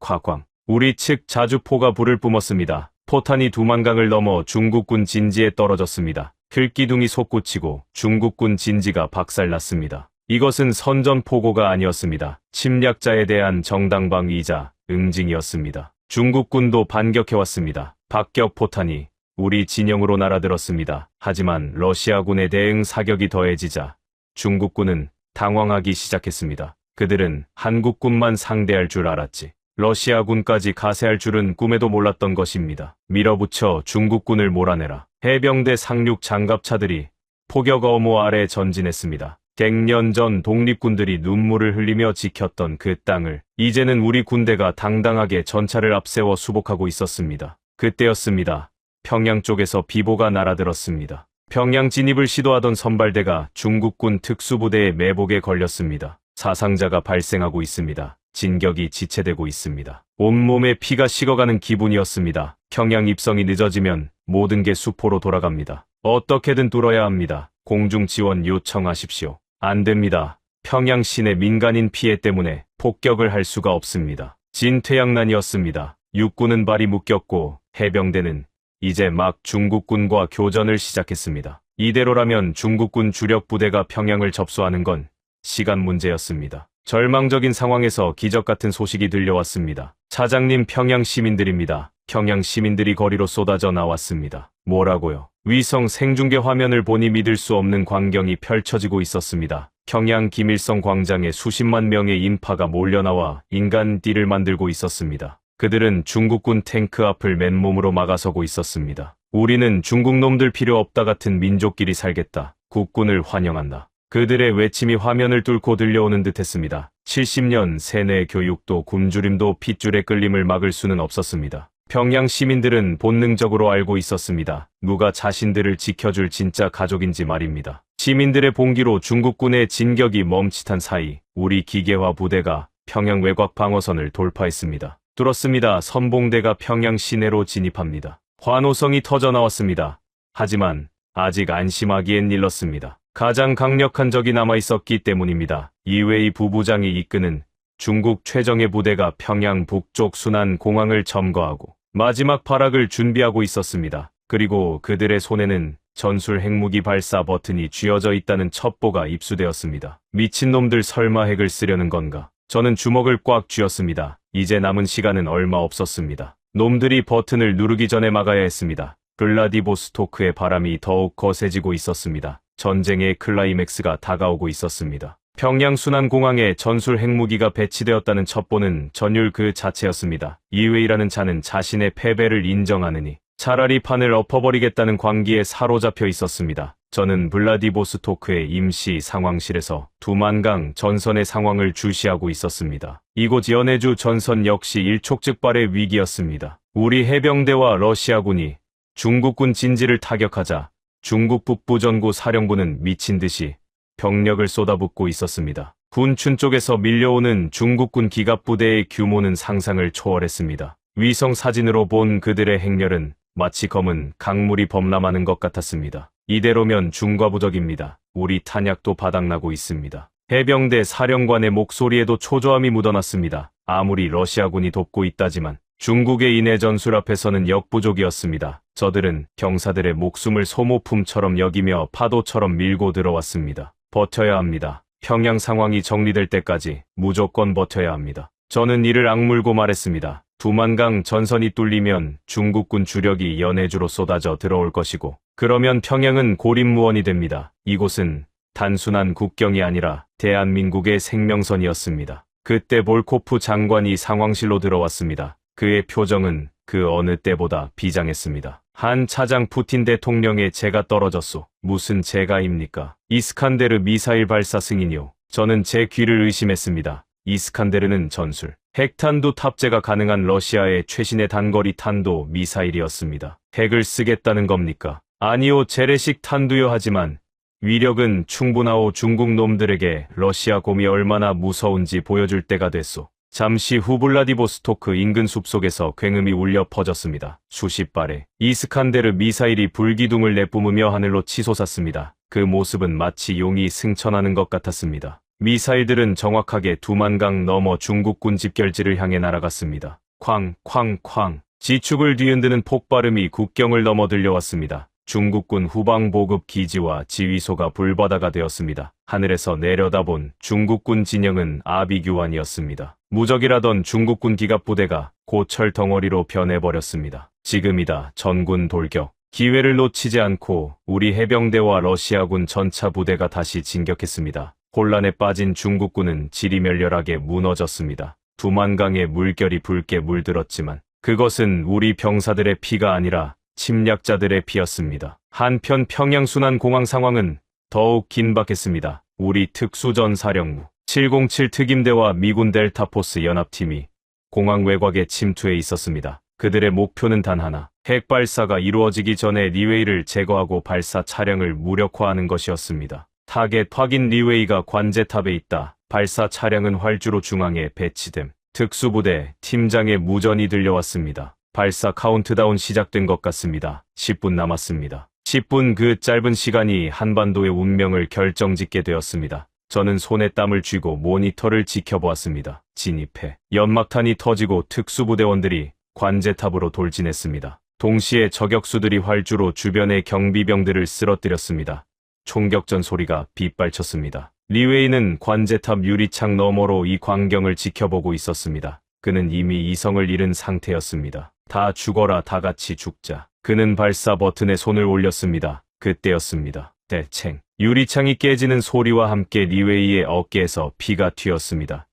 콱광. 우리 측 자주포가 불을 뿜었습니다. 포탄이 두만강을 넘어 중국군 진지에 떨어졌습니다. 글기둥이 솟구치고 중국군 진지가 박살났습니다. 이것은 선전포고가 아니었습니다. 침략자에 대한 정당방위이자 응징이었습니다. 중국군도 반격해왔습니다. 박격포탄이 우리 진영으로 날아들었습니다. 하지만 러시아군의 대응 사격이 더해지자 중국군은 당황하기 시작했습니다. 그들은 한국군만 상대할 줄 알았지 러시아군까지 가세할 줄은 꿈에도 몰랐던 것입니다. 밀어붙여 중국군을 몰아내라. 해병대 상륙 장갑차들이 포격 어모 아래 전진했습니다. 100년 전 독립군들이 눈물을 흘리며 지켰던 그 땅을 이제는 우리 군대가 당당하게 전차를 앞세워 수복하고 있었습니다. 그때였습니다. 평양 쪽에서 비보가 날아들었습니다. 평양 진입을 시도하던 선발대가 중국군 특수부대의 매복에 걸렸습니다. 사상자가 발생하고 있습니다. 진격이 지체되고 있습니다. 온몸에 피가 식어가는 기분이었습니다. 평양 입성이 늦어지면 모든 게 수포로 돌아갑니다. 어떻게든 뚫어야 합니다. 공중 지원 요청하십시오. 안 됩니다. 평양 시내 민간인 피해 때문에 폭격을 할 수가 없습니다. 진퇴양난이었습니다. 육군은 발이 묶였고 해병대는 이제 막 중국군과 교전을 시작했습니다. 이대로라면 중국군 주력 부대가 평양을 접수하는 건 시간 문제였습니다. 절망적인 상황에서 기적 같은 소식이 들려왔습니다. 차장님, 평양 시민들입니다. 평양 시민들이 거리로 쏟아져 나왔습니다. 뭐라고요? 위성 생중계 화면을 보니 믿을 수 없는 광경이 펼쳐지고 있었습니다. 평양 김일성 광장에 수십만 명의 인파가 몰려나와 인간띠를 만들고 있었습니다. 그들은 중국군 탱크 앞을 맨몸으로 막아서고 있었습니다. 우리는 중국 놈들 필요 없다 같은 민족끼리 살겠다. 국군을 환영한다. 그들의 외침이 화면을 뚫고 들려오는 듯했습니다. 70년 세뇌 교육도 굶주림도 핏줄의 끌림을 막을 수는 없었습니다. 평양 시민들은 본능적으로 알고 있었습니다. 누가 자신들을 지켜줄 진짜 가족인지 말입니다. 시민들의 봉기로 중국군의 진격이 멈칫한 사이 우리 기계화 부대가 평양 외곽 방어선을 돌파했습니다. 뚫었습니다. 선봉대가 평양 시내로 진입합니다. 환호성이 터져나왔습니다. 하지만 아직 안심하기엔 일렀습니다. 가장 강력한 적이 남아있었기 때문입니다. 이웨이 부부장이 이끄는 중국 최정예 부대가 평양 북쪽 순안 공항을 점거하고 마지막 발악을 준비하고 있었습니다. 그리고 그들의 손에는 전술 핵무기 발사 버튼이 쥐어져 있다는 첩보가 입수되었습니다. 미친놈들 설마 핵을 쓰려는 건가? 저는 주먹을 꽉 쥐었습니다. 이제 남은 시간은 얼마 없었습니다. 놈들이 버튼을 누르기 전에 막아야 했습니다. 블라디보스토크의 바람이 더욱 거세지고 있었습니다. 전쟁의 클라이맥스가 다가오고 있었습니다. 평양 순안공항에 전술 핵무기가 배치되었다는 첩보는 전율 그 자체였습니다. 이웨이라는 자는 자신의 패배를 인정하느니 차라리 판을 엎어버리겠다는 광기에 사로잡혀 있었습니다. 저는 블라디보스토크의 임시 상황실에서 두만강 전선의 상황을 주시하고 있었습니다. 이곳 연해주 전선 역시 일촉즉발의 위기였습니다. 우리 해병대와 러시아군이 중국군 진지를 타격하자 중국 북부전구 사령부는 미친 듯이 병력을 쏟아붓고 있었습니다. 군춘 쪽에서 밀려오는 중국군 기갑부대의 규모는 상상을 초월했습니다. 위성 사진으로 본 그들의 행렬은 마치 검은 강물이 범람하는 것 같았습니다. 이대로면 중과부적입니다. 우리 탄약도 바닥나고 있습니다. 해병대 사령관의 목소리에도 초조함이 묻어났습니다. 아무리 러시아군이 돕고 있다지만 중국의 인해 전술 앞에서는 역부족이었습니다. 저들은 경사들의 목숨을 소모품처럼 여기며 파도처럼 밀고 들어왔습니다. 버텨야 합니다. 평양 상황이 정리될 때까지 무조건 버텨야 합니다. 저는 이를 악물고 말했습니다. 두만강 전선이 뚫리면 중국군 주력이 연해주로 쏟아져 들어올 것이고 그러면 평양은 고립무원이 됩니다. 이곳은 단순한 국경이 아니라 대한민국의 생명선이었습니다. 그때 볼코프 장관이 상황실로 들어왔습니다. 그의 표정은 그 어느 때보다 비장했습니다. 한 차장 푸틴 대통령의 제가 떨어졌소. 무슨 제가입니까? 이스칸데르 미사일 발사 승인이요. 저는 제 귀를 의심했습니다. 이스칸데르는 전술 핵탄두 탑재가 가능한 러시아의 최신의 단거리 탄도 미사일이었습니다. 핵을 쓰겠다는 겁니까? 아니요, 재래식 탄두요. 하지만 위력은 충분하오. 중국 놈들에게 러시아 곰이 얼마나 무서운지 보여줄 때가 됐소. 잠시 후 블라디보스토크 인근 숲속에서 굉음이 울려 퍼졌습니다. 수십 발의 이스칸데르 미사일이 불기둥을 내뿜으며 하늘로 치솟았습니다. 그 모습은 마치 용이 승천하는 것 같았습니다. 미사일들은 정확하게 두만강 넘어 중국군 집결지를 향해 날아갔습니다. 쾅쾅쾅 지축을 뒤흔드는 폭발음이 국경을 넘어 들려왔습니다. 중국군 후방보급 기지와 지휘소가 불바다가 되었습니다. 하늘에서 내려다본 중국군 진영은 아비규환이었습니다. 무적이라던 중국군 기갑부대가 곧 철덩어리로 변해버렸습니다. 지금이다. 전군 돌격. 기회를 놓치지 않고 우리 해병대와 러시아군 전차 부대가 다시 진격했습니다. 혼란에 빠진 중국군은 지리멸렬하게 무너졌습니다. 두만강의 물결이 붉게 물들었지만 그것은 우리 병사들의 피가 아니라 침략자들의 피였습니다. 한편 평양 순안공항 상황은 더욱 긴박했습니다. 우리 특수전사령부 707 특임대와 미군 델타포스 연합팀이 공항 외곽에 침투해 있었습니다. 그들의 목표는 단 하나, 핵 발사가 이루어지기 전에 리웨이를 제거하고 발사 차량을 무력화하는 것이었습니다. 타겟 확인. 리웨이가 관제탑에 있다. 발사 차량은 활주로 중앙에 배치됨. 특수부대 팀장의 무전이 들려왔습니다. 발사 카운트다운 시작된 것 같습니다. 10분 남았습니다. 10분, 그 짧은 시간이 한반도의 운명을 결정짓게 되었습니다. 저는 손에 땀을 쥐고 모니터를 지켜보았습니다. 진입해 연막탄이 터지고 특수부대원들이 관제탑으로 돌진했습니다. 동시에 저격수들이 활주로 주변의 경비병들을 쓰러뜨렸습니다. 총격전 소리가 빗발쳤습니다. 리웨이는 관제탑 유리창 너머로 이 광경을 지켜보고 있었습니다. 그는 이미 이성을 잃은 상태였습니다. 다 죽어라, 다 같이 죽자. 그는 발사 버튼에 손을 올렸습니다. 그때였습니다. 대챙. 유리창이 깨지는 소리와 함께 리웨이의 어깨에서 피가 튀었습니다.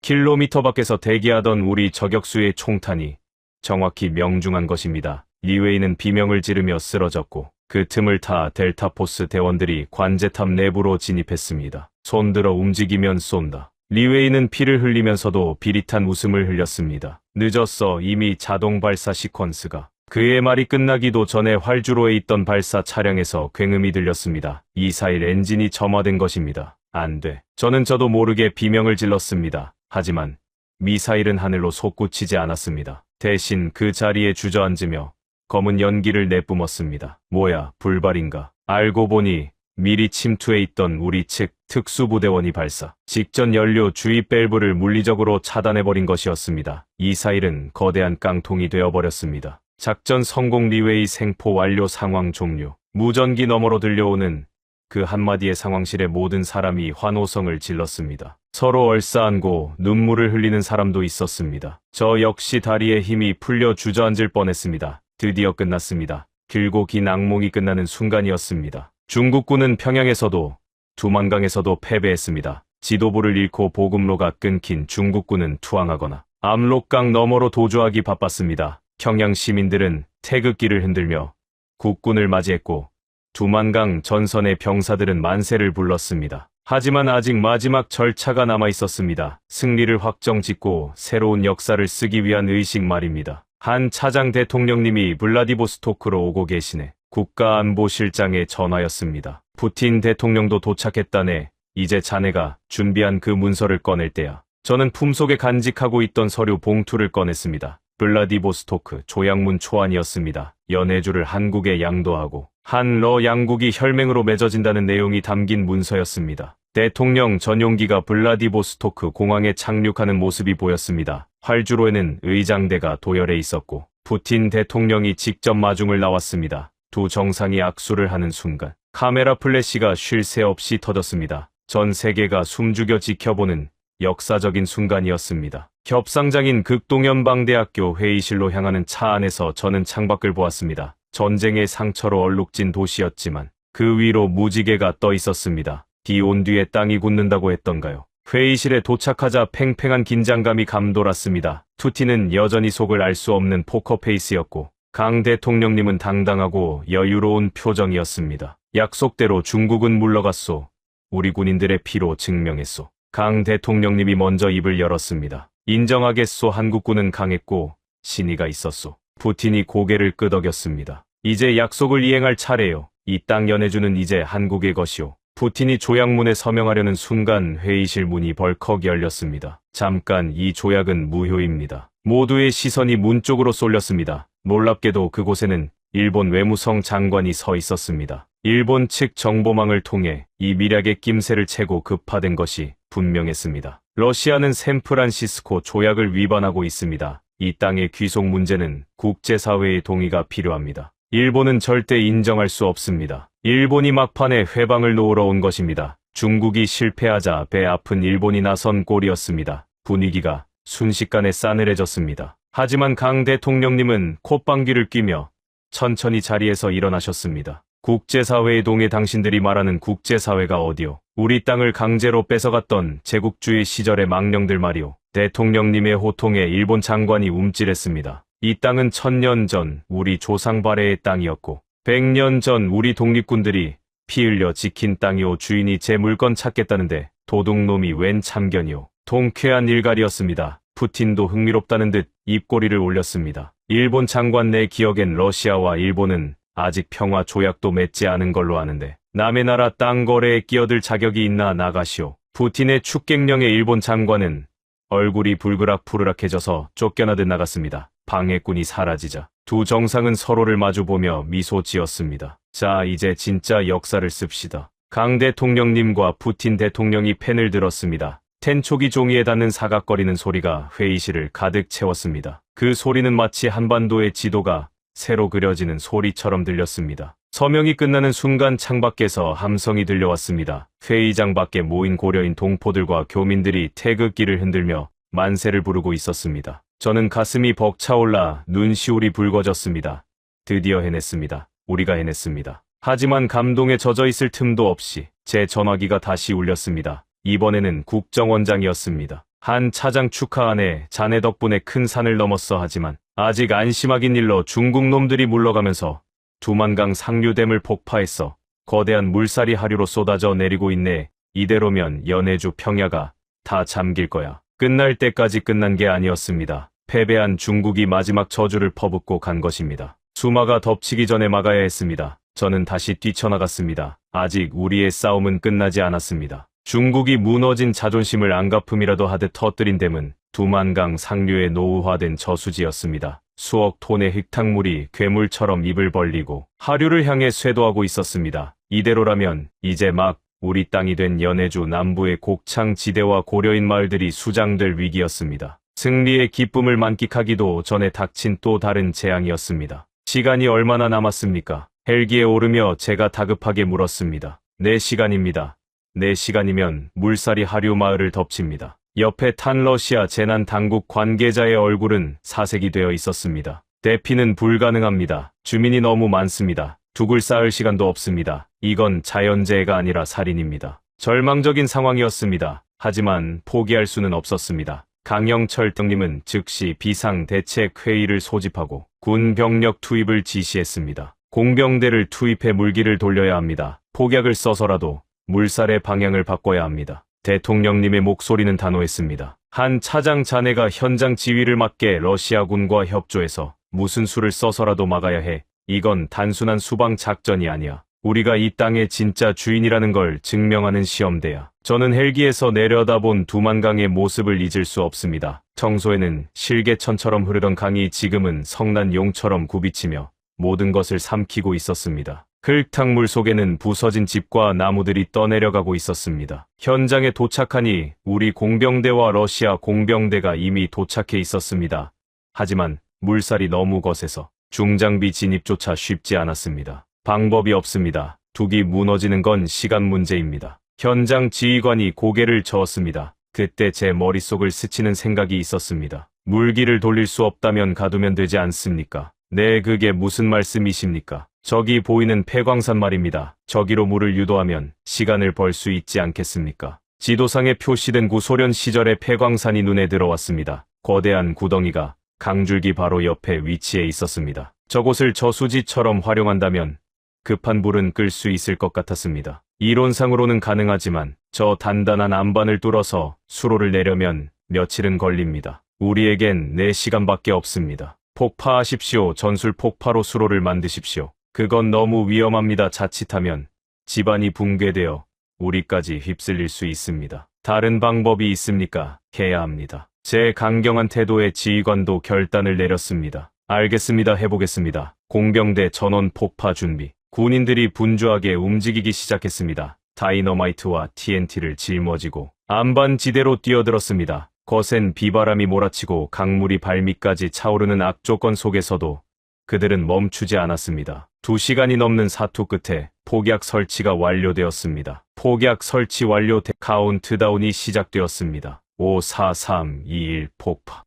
1km 밖에서 대기하던 우리 저격수의 총탄이 정확히 명중한 것입니다. 리웨이는 비명을 지르며 쓰러졌고 그 틈을 타 델타포스 대원들이 관제탑 내부로 진입했습니다. 손들어 움직이면 쏜다. 리웨이는 피를 흘리면서도 비릿한 웃음을 흘렸습니다. 늦었어. 이미 자동 발사 시퀀스가. 그의 말이 끝나기도 전에 활주로에 있던 발사 차량에서 굉음이 들렸습니다. 미사일 엔진이 점화된 것입니다. 안 돼. 저도 모르게 비명을 질렀습니다. 하지만 미사일은 하늘로 솟구치지 않았습니다. 대신 그 자리에 주저앉으며 검은 연기를 내뿜었습니다. 뭐야, 불발인가? 알고 보니 미리 침투해 있던 우리 측 특수부대원이 발사 직전 연료 주입 밸브를 물리적으로 차단해버린 것이었습니다. 미사일은 거대한 깡통이 되어버렸습니다. 작전 성공. 리웨이 생포 완료. 상황 종료. 무전기 너머로 들려오는 그 한마디의 상황실의 모든 사람이 환호성을 질렀습니다. 서로 얼싸안고 눈물을 흘리는 사람도 있었습니다. 저 역시 다리에 힘이 풀려 주저앉을 뻔했습니다. 드디어 끝났습니다. 길고 긴 악몽이 끝나는 순간이었습니다. 중국군은 평양에서도 두만강에서도 패배했습니다. 지도부를 잃고 보급로가 끊긴 중국군은 투항하거나 압록강 너머로 도주하기 바빴습니다. 평양 시민들은 태극기를 흔들며 국군을 맞이했고 두만강 전선의 병사들은 만세를 불렀습니다. 하지만 아직 마지막 절차가 남아 있었습니다. 승리를 확정짓고 새로운 역사를 쓰기 위한 의식 말입니다. 한 차장 대통령님이 블라디보스토크로 오고 계시네. 국가안보실장에 전화였습니다. 푸틴 대통령도 도착했다네. 이제 자네가 준비한 그 문서를 꺼낼 때야. 저는 품속에 간직하고 있던 서류 봉투를 꺼냈습니다. 블라디보스토크 조약문 초안이었습니다. 연해주를 한국에 양도하고 한러 양국이 혈맹으로 맺어진다는 내용이 담긴 문서였습니다. 대통령 전용기가 블라디보스토크 공항에 착륙하는 모습이 보였습니다. 활주로에는 의장대가 도열해 있었고 푸틴 대통령이 직접 마중을 나왔습니다. 두 정상이 악수를 하는 순간 카메라 플래시가 쉴 새 없이 터졌습니다. 전 세계가 숨죽여 지켜보는 역사적인 순간이었습니다. 협상장인 극동연방대학교 회의실로 향하는 차 안에서 저는 창밖을 보았습니다. 전쟁의 상처로 얼룩진 도시였지만 그 위로 무지개가 떠 있었습니다. 비 온 뒤에 땅이 굳는다고 했던가요? 회의실에 도착하자 팽팽한 긴장감이 감돌았습니다. 투티는 여전히 속을 알 수 없는 포커페이스였고 강 대통령님은 당당하고 여유로운 표정이었습니다. 약속대로 중국은 물러갔소. 우리 군인들의 피로 증명했소. 강 대통령님이 먼저 입을 열었습니다. 인정하겠소. 한국군은 강했고 신의가 있었소. 푸틴이 고개를 끄덕였습니다. 이제 약속을 이행할 차례요. 이 땅 연해주는 이제 한국의 것이오. 푸틴이 조약문에 서명하려는 순간 회의실 문이 벌컥 열렸습니다. 잠깐, 이 조약은 무효입니다. 모두의 시선이 문 쪽으로 쏠렸습니다. 놀랍게도 그곳에는 일본 외무성 장관이 서 있었습니다. 일본 측 정보망을 통해 이 밀약의 낌새를 채고 급파된 것이 분명했습니다. 러시아는 샌프란시스코 조약을 위반하고 있습니다. 이 땅의 귀속 문제는 국제사회의 동의가 필요합니다. 일본은 절대 인정할 수 없습니다. 일본이 막판에 회방을 놓으러 온 것입니다. 중국이 실패하자 배 아픈 일본이 나선 꼴이었습니다. 분위기가 순식간에 싸늘해졌습니다. 하지만 강 대통령님은 콧방귀를 뀌며 천천히 자리에서 일어나셨습니다. 국제사회의 동해, 당신들이 말하는 국제사회가 어디요? 우리 땅을 강제로 뺏어갔던 제국주의 시절의 망령들 말이오. 대통령님의 호통에 일본 장관이 움찔했습니다. 이 땅은 1000년 전 우리 조상 발해의 땅이었고 100년 전 우리 독립군들이 피 흘려 지킨 땅이오. 주인이 제 물건 찾겠다는데 도둑놈이 웬 참견이오. 통쾌한 일갈이었습니다. 푸틴도 흥미롭다는 듯 입꼬리를 올렸습니다. 일본 장관 내 기억엔 러시아와 일본은 아직 평화 조약도 맺지 않은 걸로 아는데 남의 나라 땅 거래에 끼어들 자격이 있나 나가시오. 푸틴의 축객령에 일본 장관은 얼굴이 불그락푸르락해져서 쫓겨나듯 나갔습니다. 방해꾼이 사라지자 두 정상은 서로를 마주보며 미소 지었습니다. 자, 이제 진짜 역사를 씁시다. 강 대통령님과 푸틴 대통령이 펜을 들었습니다. 텐촉이 종이에 닿는 사각거리는 소리가 회의실을 가득 채웠습니다. 그 소리는 마치 한반도의 지도가 새로 그려지는 소리처럼 들렸습니다. 서명이 끝나는 순간 창밖에서 함성이 들려왔습니다. 회의장 밖에 모인 고려인 동포들과 교민들이 태극기를 흔들며 만세를 부르고 있었습니다. 저는 가슴이 벅차올라 눈시울이 붉어졌습니다. 드디어 해냈습니다. 우리가 해냈습니다. 하지만 감동에 젖어 있을 틈도 없이 제 전화기가 다시 울렸습니다. 이번에는 국정원장이었습니다. 한 차장 축하하네. 자네 덕분에 큰 산을 넘었어. 하지만 아직 안심하긴 일러. 중국 놈들이 물러가면서 두만강 상류댐을 폭파했어. 거대한 물살이 하류로 쏟아져 내리고 있네. 이대로면 연해주 평야가 다 잠길 거야. 끝날 때까지 끝난 게 아니었습니다. 패배한 중국이 마지막 저주를 퍼붓고 간 것입니다. 수마가 덮치기 전에 막아야 했습니다. 저는 다시 뛰쳐나갔습니다. 아직 우리의 싸움은 끝나지 않았습니다. 중국이 무너진 자존심을 안갚음이라도 하듯 터뜨린 댐은 두만강 상류에 노후화된 저수지였습니다. 수억 톤의 흙탕물이 괴물처럼 입을 벌리고 하류를 향해 쇄도하고 있었습니다. 이대로라면 이제 막 우리 땅이 된 연해주 남부의 곡창지대와 고려인 마을들이 수장될 위기였습니다. 승리의 기쁨을 만끽하기도 전에 닥친 또 다른 재앙이었습니다. 시간이 얼마나 남았습니까? 헬기에 오르며 제가 다급하게 물었습니다. 4시간입니다. 4시간이면 물살이 하류 마을을 덮칩니다. 옆에 탄 러시아 재난 당국 관계자의 얼굴은 사색이 되어 있었습니다. 대피는 불가능합니다. 주민이 너무 많습니다. 둑을 쌓을 시간도 없습니다. 이건 자연재해가 아니라 살인입니다. 절망적인 상황이었습니다. 하지만 포기할 수는 없었습니다. 강영철 등님은 즉시 비상대책회의를 소집하고 군 병력 투입을 지시했습니다. 공병대를 투입해 물기를 돌려야 합니다. 폭약을 써서라도 물살의 방향을 바꿔야 합니다. 대통령님의 목소리는 단호했습니다. 한 차장 자네가 현장 지휘를 맡게 러시아군과 협조해서 무슨 수를 써서라도 막아야 해. 이건 단순한 수방 작전이 아니야. 우리가 이 땅의 진짜 주인이라는 걸 증명하는 시험대야. 저는 헬기에서 내려다본 두만강의 모습을 잊을 수 없습니다. 청소에는 실개천처럼 흐르던 강이 지금은 성난 용처럼 굽이치며 모든 것을 삼키고 있었습니다. 흙탕물 속에는 부서진 집과 나무들이 떠내려가고 있었습니다. 현장에 도착하니 우리 공병대와 러시아 공병대가 이미 도착해 있었습니다. 하지만 물살이 너무 거세서 중장비 진입조차 쉽지 않았습니다. 방법이 없습니다. 둑이 무너지는 건 시간 문제입니다. 현장 지휘관이 고개를 저었습니다. 그때 제 머릿속을 스치는 생각이 있었습니다. 물기를 돌릴 수 없다면 가두면 되지 않습니까? 네, 그게 무슨 말씀이십니까? 저기 보이는 폐광산 말입니다. 저기로 물을 유도하면 시간을 벌 수 있지 않겠습니까? 지도상에 표시된 구소련 시절의 폐광산이 눈에 들어왔습니다. 거대한 구덩이가 강줄기 바로 옆에 위치해 있었습니다. 저곳을 저수지처럼 활용한다면 급한 불은 끌 수 있을 것 같았습니다. 이론상으로는 가능하지만 저 단단한 안반을 뚫어서 수로를 내려면 며칠은 걸립니다. 우리에겐 4시간밖에 없습니다. 폭파하십시오. 전술 폭파로 수로를 만드십시오. 그건 너무 위험합니다. 자칫하면 집안이 붕괴되어 우리까지 휩쓸릴 수 있습니다. 다른 방법이 있습니까? 해야 합니다. 제 강경한 태도에 지휘관도 결단을 내렸습니다. 알겠습니다. 해보겠습니다. 공병대 전원 폭파 준비. 군인들이 분주하게 움직이기 시작했습니다. 다이너마이트와 TNT를 짊어지고 안반지대로 뛰어들었습니다. 거센 비바람이 몰아치고 강물이 발밑까지 차오르는 악조건 속에서도 그들은 멈추지 않았습니다. 2시간이 넘는 사투 끝에 폭약 설치가 완료되었습니다. 폭약 설치 완료. 카운트다운이 시작되었습니다. 5, 4, 3, 2, 1 폭파.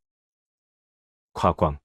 콱광.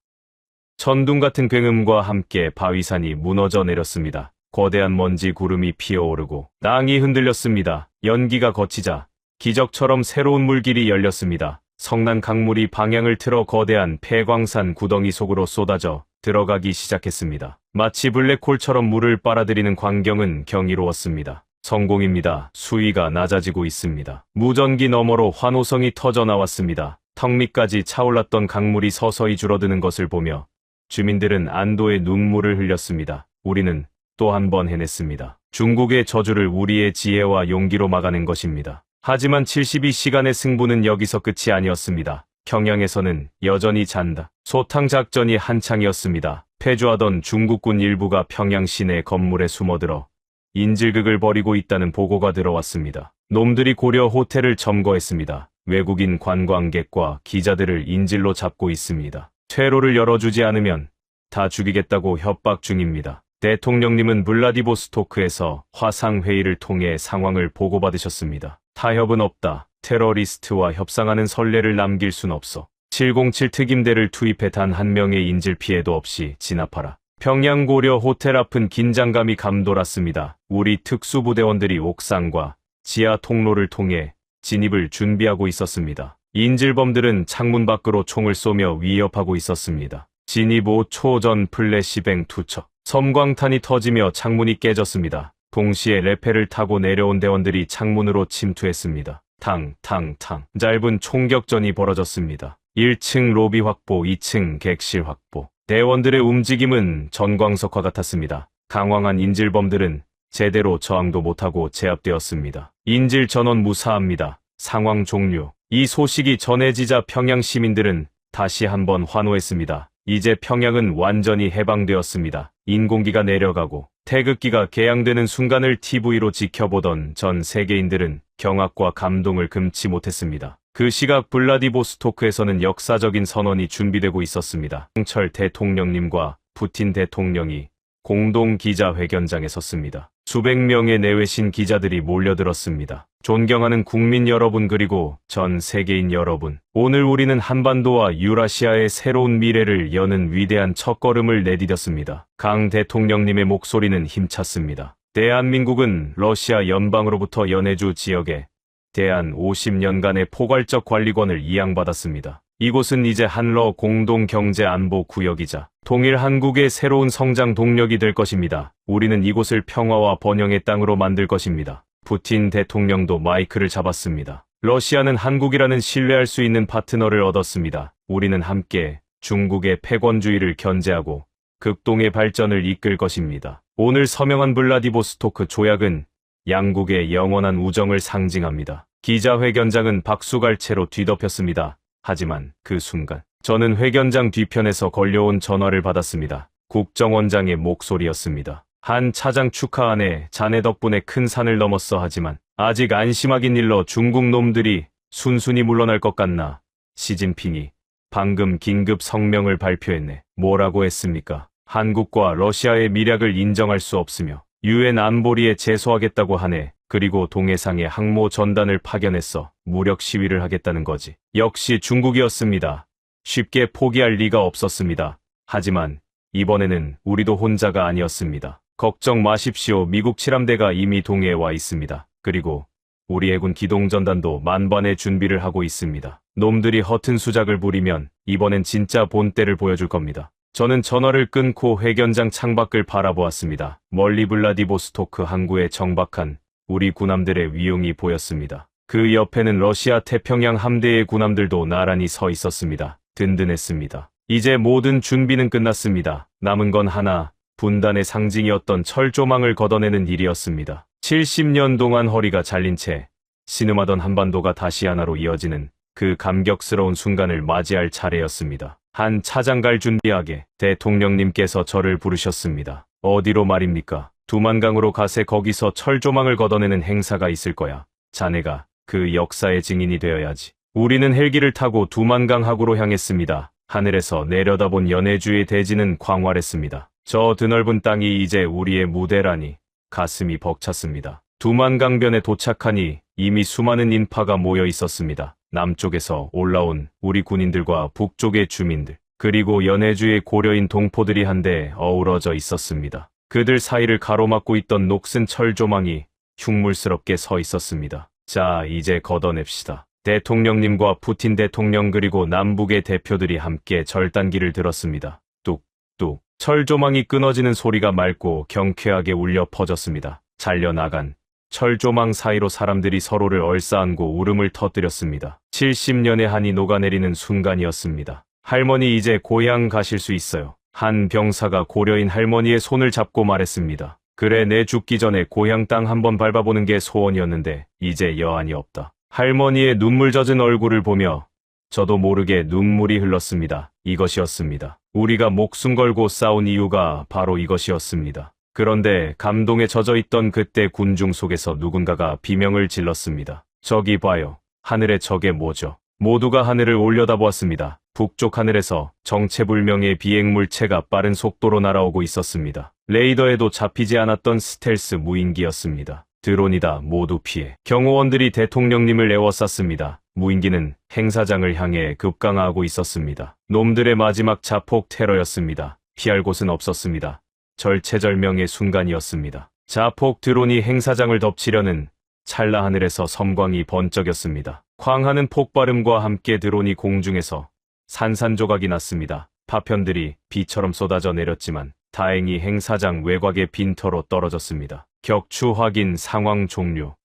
천둥 같은 굉음과 함께 바위산이 무너져 내렸습니다. 거대한 먼지 구름이 피어오르고 땅이 흔들렸습니다. 연기가 걷히자 기적처럼 새로운 물길이 열렸습니다. 성난 강물이 방향을 틀어 거대한 폐광산 구덩이 속으로 쏟아져 들어가기 시작했습니다. 마치 블랙홀처럼 물을 빨아들이는 광경은 경이로웠습니다. 성공입니다. 수위가 낮아지고 있습니다. 무전기 너머로 환호성이 터져 나왔습니다. 턱 밑까지 차올랐던 강물이 서서히 줄어드는 것을 보며 주민들은 안도의 눈물을 흘렸습니다. 우리는 또 한 번 해냈습니다. 중국의 저주를 우리의 지혜와 용기로 막아낸 것입니다. 하지만 72시간의 승부는 여기서 끝이 아니었습니다. 평양에서는 여전히 잔다. 소탕 작전이 한창이었습니다. 패주하던 중국군 일부가 평양 시내 건물에 숨어들어 인질극을 벌이고 있다는 보고가 들어왔습니다. 놈들이 고려 호텔을 점거했습니다. 외국인 관광객과 기자들을 인질로 잡고 있습니다. 퇴로를 열어주지 않으면 다 죽이겠다고 협박 중입니다. 대통령님은 블라디보스토크에서 화상회의를 통해 상황을 보고받으셨습니다. 타협은 없다. 테러리스트와 협상하는 선례를 남길 순 없어. 707 특임대를 투입해 단 한 명의 인질 피해도 없이 진압하라. 평양 고려 호텔 앞은 긴장감이 감돌았습니다. 우리 특수부대원들이 옥상과 지하 통로를 통해 진입을 준비하고 있었습니다. 인질범들은 창문 밖으로 총을 쏘며 위협하고 있었습니다. 진입 5초 전 플래시뱅 투척. 섬광탄이 터지며 창문이 깨졌습니다. 동시에 레페를 타고 내려온 대원들이 창문으로 침투했습니다. 탕탕탕. 짧은 총격전이 벌어졌습니다. 1층 로비 확보, 2층 객실 확보. 대원들의 움직임은 전광석화 같았습니다. 강황한 인질범들은 제대로 저항도 못하고 제압되었습니다. 인질 전원 무사합니다. 상황 종료. 이 소식이 전해지자 평양 시민들은 다시 한번 환호했습니다. 이제 평양은 완전히 해방되었습니다. 인공기가 내려가고 태극기가 개양되는 순간을 TV로 지켜보던 전 세계인들은 경악과 감동을 금치 못했습니다. 그 시각 블라디보스토크에서는 역사적인 선언이 준비되고 있었습니다. 홍철 대통령님과 푸틴 대통령이 공동 기자회견장에 섰습니다. 수백 명의 내외신 기자들이 몰려들었습니다. 존경하는 국민 여러분 그리고 전 세계인 여러분. 오늘 우리는 한반도와 유라시아의 새로운 미래를 여는 위대한 첫걸음을 내디뎠습니다. 강 대통령님의 목소리는 힘찼습니다. 대한민국은 러시아 연방으로부터 연해주 지역에 대한 50년간의 포괄적 관리권을 이양받았습니다. 이곳은 이제 한러 공동경제안보구역이자 통일 한국의 새로운 성장 동력이 될 것입니다. 우리는 이곳을 평화와 번영의 땅으로 만들 것입니다. 푸틴 대통령도 마이크를 잡았습니다. 러시아는 한국이라는 신뢰할 수 있는 파트너를 얻었습니다. 우리는 함께 중국의 패권주의를 견제하고 극동의 발전을 이끌 것입니다. 오늘 서명한 블라디보스토크 조약은 양국의 영원한 우정을 상징합니다. 기자회견장은 박수갈채로 뒤덮였습니다. 하지만 그 순간 저는 회견장 뒤편에서 걸려온 전화를 받았습니다. 국정원장의 목소리였습니다. 한 차장 축하하네. 자네 덕분에 큰 산을 넘었어. 하지만 아직 안심하긴 일러. 중국 놈들이 순순히 물러날 것 같나. 시진핑이 방금 긴급 성명을 발표했네. 뭐라고 했습니까? 한국과 러시아의 미략을 인정할 수 없으며 유엔 안보리에 제소하겠다고 하네. 그리고 동해상에 항모 전단을 파견했어. 무력 시위를 하겠다는 거지. 역시 중국이었습니다. 쉽게 포기할 리가 없었습니다. 하지만 이번에는 우리도 혼자가 아니었습니다. 걱정 마십시오. 미국 칠함대가 이미 동해에 와 있습니다. 그리고 우리 해군 기동전단도 만반의 준비를 하고 있습니다. 놈들이 허튼 수작을 부리면 이번엔 진짜 본때를 보여줄 겁니다. 저는 전화를 끊고 회견장 창밖을 바라보았습니다. 멀리 블라디보스토크 항구에 정박한 우리 군함들의 위용이 보였습니다. 그 옆에는 러시아 태평양 함대의 군함들도 나란히 서 있었습니다. 든든했습니다. 이제 모든 준비는 끝났습니다. 남은 건 하나, 분단의 상징이었던 철조망을 걷어내는 일이었습니다. 70년 동안 허리가 잘린 채 신음하던 한반도가 다시 하나로 이어지는 그 감격스러운 순간을 맞이할 차례였습니다. 한 차장갈 준비하게 대통령님께서 저를 부르셨습니다. 어디로 말입니까? 두만강으로 가세. 거기서 철조망을 걷어내는 행사가 있을 거야. 자네가 그 역사의 증인이 되어야지. 우리는 헬기를 타고 두만강 하구로 향했습니다. 하늘에서 내려다본 연해주의 대지는 광활했습니다. 저 드넓은 땅이 이제 우리의 무대라니 가슴이 벅찼습니다. 두만강변에 도착하니 이미 수많은 인파가 모여 있었습니다. 남쪽에서 올라온 우리 군인들과 북쪽의 주민들, 그리고 연해주의 고려인 동포들이 한데 어우러져 있었습니다. 그들 사이를 가로막고 있던 녹슨 철조망이 흉물스럽게 서 있었습니다. 자, 이제 걷어냅시다. 대통령님과 푸틴 대통령 그리고 남북의 대표들이 함께 절단기를 들었습니다. 뚝, 뚝. 철조망이 끊어지는 소리가 맑고 경쾌하게 울려 퍼졌습니다. 잘려나간 철조망 사이로 사람들이 서로를 얼싸안고 울음을 터뜨렸습니다. 70년의 한이 녹아내리는 순간이었습니다. 할머니 이제 고향 가실 수 있어요. 한 병사가 고려인 할머니의 손을 잡고 말했습니다. 그래 내 죽기 전에 고향 땅 한번 밟아보는 게 소원이었는데 이제 여한이 없다. 할머니의 눈물 젖은 얼굴을 보며 저도 모르게 눈물이 흘렀습니다. 이것이었습니다. 우리가 목숨 걸고 싸운 이유가 바로 이것이었습니다. 그런데 감동에 젖어 있던 그때 군중 속에서 누군가가 비명을 질렀습니다. 저기 봐요. 하늘에 저게 뭐죠? 모두가 하늘을 올려다보았습니다. 북쪽 하늘에서 정체불명의 비행물체가 빠른 속도로 날아오고 있었습니다. 레이더에도 잡히지 않았던 스텔스 무인기였습니다. 드론이다. 모두 피해. 경호원들이 대통령님을 에워쌌습니다. 무인기는 행사장을 향해 급강하고 있었습니다. 놈들의 마지막 자폭 테러였습니다. 피할 곳은 없었습니다. 절체절명의 순간이었습니다. 자폭 드론이 행사장을 덮치려는 찰나 하늘에서 섬광이 번쩍였습니다. 광하는 폭발음과 함께 드론이 공중에서 산산조각이 났습니다. 파편들이 비처럼 쏟아져 내렸지만 다행히 행사장 외곽의 빈터로 떨어졌습니다. 격추 확인. 상황 종료.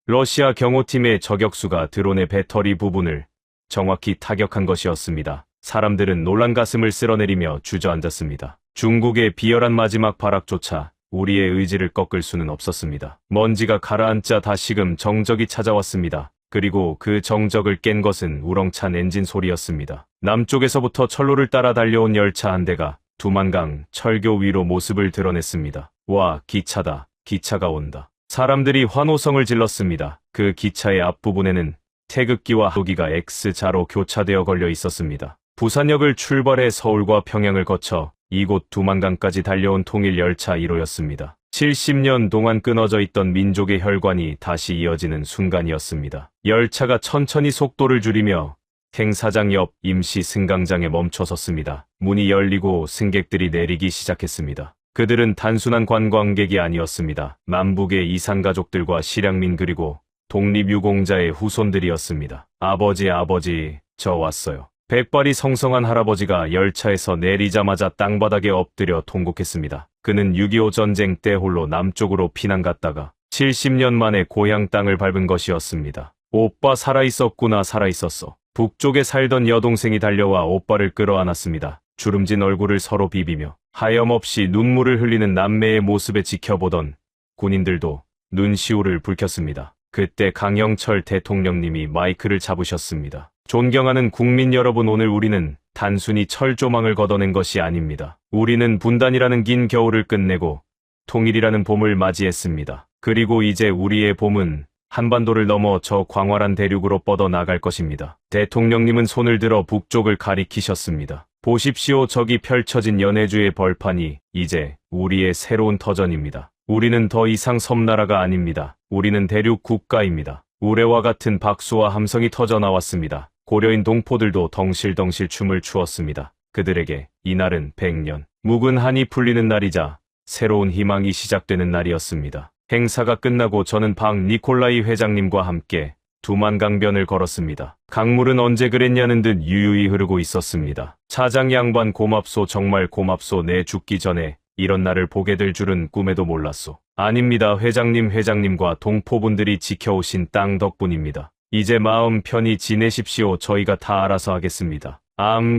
러시아 경호팀의 저격수가 드론의 배터리 부분을 정확히 타격한 것이었습니다. 사람들은 놀란 가슴을 쓸어내리며 주저앉았습니다. 중국의 비열한 마지막 발악조차 우리의 의지를 꺾을 수는 없었습니다. 먼지가 가라앉자 다시금 정적이 찾아왔습니다. 그리고 그 정적을 깬 것은 우렁찬 엔진 소리였습니다. 남쪽에서부터 철로를 따라 달려온 열차 한 대가 두만강 철교 위로 모습을 드러냈습니다. 와, 기차다. 기차가 온다. 사람들이 환호성을 질렀습니다. 그 기차의 앞부분에는 태극기와 도기가 X자로 교차되어 걸려 있었습니다. 부산역을 출발해 서울과 평양을 거쳐 이곳 두만강까지 달려온 통일 열차 1호였습니다. 70년 동안 끊어져 있던 민족의 혈관이 다시 이어지는 순간이었습니다. 열차가 천천히 속도를 줄이며 행사장 옆 임시 승강장에 멈춰섰습니다. 문이 열리고 승객들이 내리기 시작했습니다. 그들은 단순한 관광객이 아니었습니다. 남북의 이산가족들과 실향민 그리고 독립유공자의 후손들이었습니다. 아버지, 저 왔어요. 백발이 성성한 할아버지가 열차에서 내리자마자 땅바닥에 엎드려 통곡했습니다. 그는 6.25 전쟁 때 홀로 남쪽으로 피난 갔다가 70년 만에 고향 땅을 밟은 것이었습니다. 오빠 살아있었구나. 살아있었어. 북쪽에 살던 여동생이 달려와 오빠를 끌어안았습니다. 주름진 얼굴을 서로 비비며 하염없이 눈물을 흘리는 남매의 모습에 지켜보던 군인들도 눈시울을 붉혔습니다. 그때 강영철 대통령님이 마이크를 잡으셨습니다. 존경하는 국민 여러분, 오늘 우리는 단순히 철조망을 걷어낸 것이 아닙니다. 우리는 분단이라는 긴 겨울을 끝내고 통일이라는 봄을 맞이했습니다. 그리고 이제 우리의 봄은 한반도를 넘어 저 광활한 대륙으로 뻗어나갈 것입니다. 대통령님은 손을 들어 북쪽을 가리키셨습니다. 보십시오. 저기 펼쳐진 연해주의 벌판이 이제 우리의 새로운 터전입니다. 우리는 더 이상 섬나라가 아닙니다. 우리는 대륙 국가입니다. 우레와 같은 박수와 함성이 터져나왔습니다. 고려인 동포들도 덩실덩실 춤을 추었습니다. 그들에게 이날은 100년 묵은 한이 풀리는 날이자 새로운 희망이 시작되는 날이었습니다. 행사가 끝나고 저는 박 니콜라이 회장님과 함께 두만강변을 걸었습니다. 강물은 언제 그랬냐는 듯 유유히 흐르고 있었습니다. 차장 양반 고맙소. 정말 고맙소. 내 죽기 전에 이런 날을 보게 될 줄은 꿈에도 몰랐소. 아닙니다. 회장님과 동포분들이 지켜오신 땅 덕분입니다. 이제 마음 편히 지내십시오. 저희가 다 알아서 하겠습니다.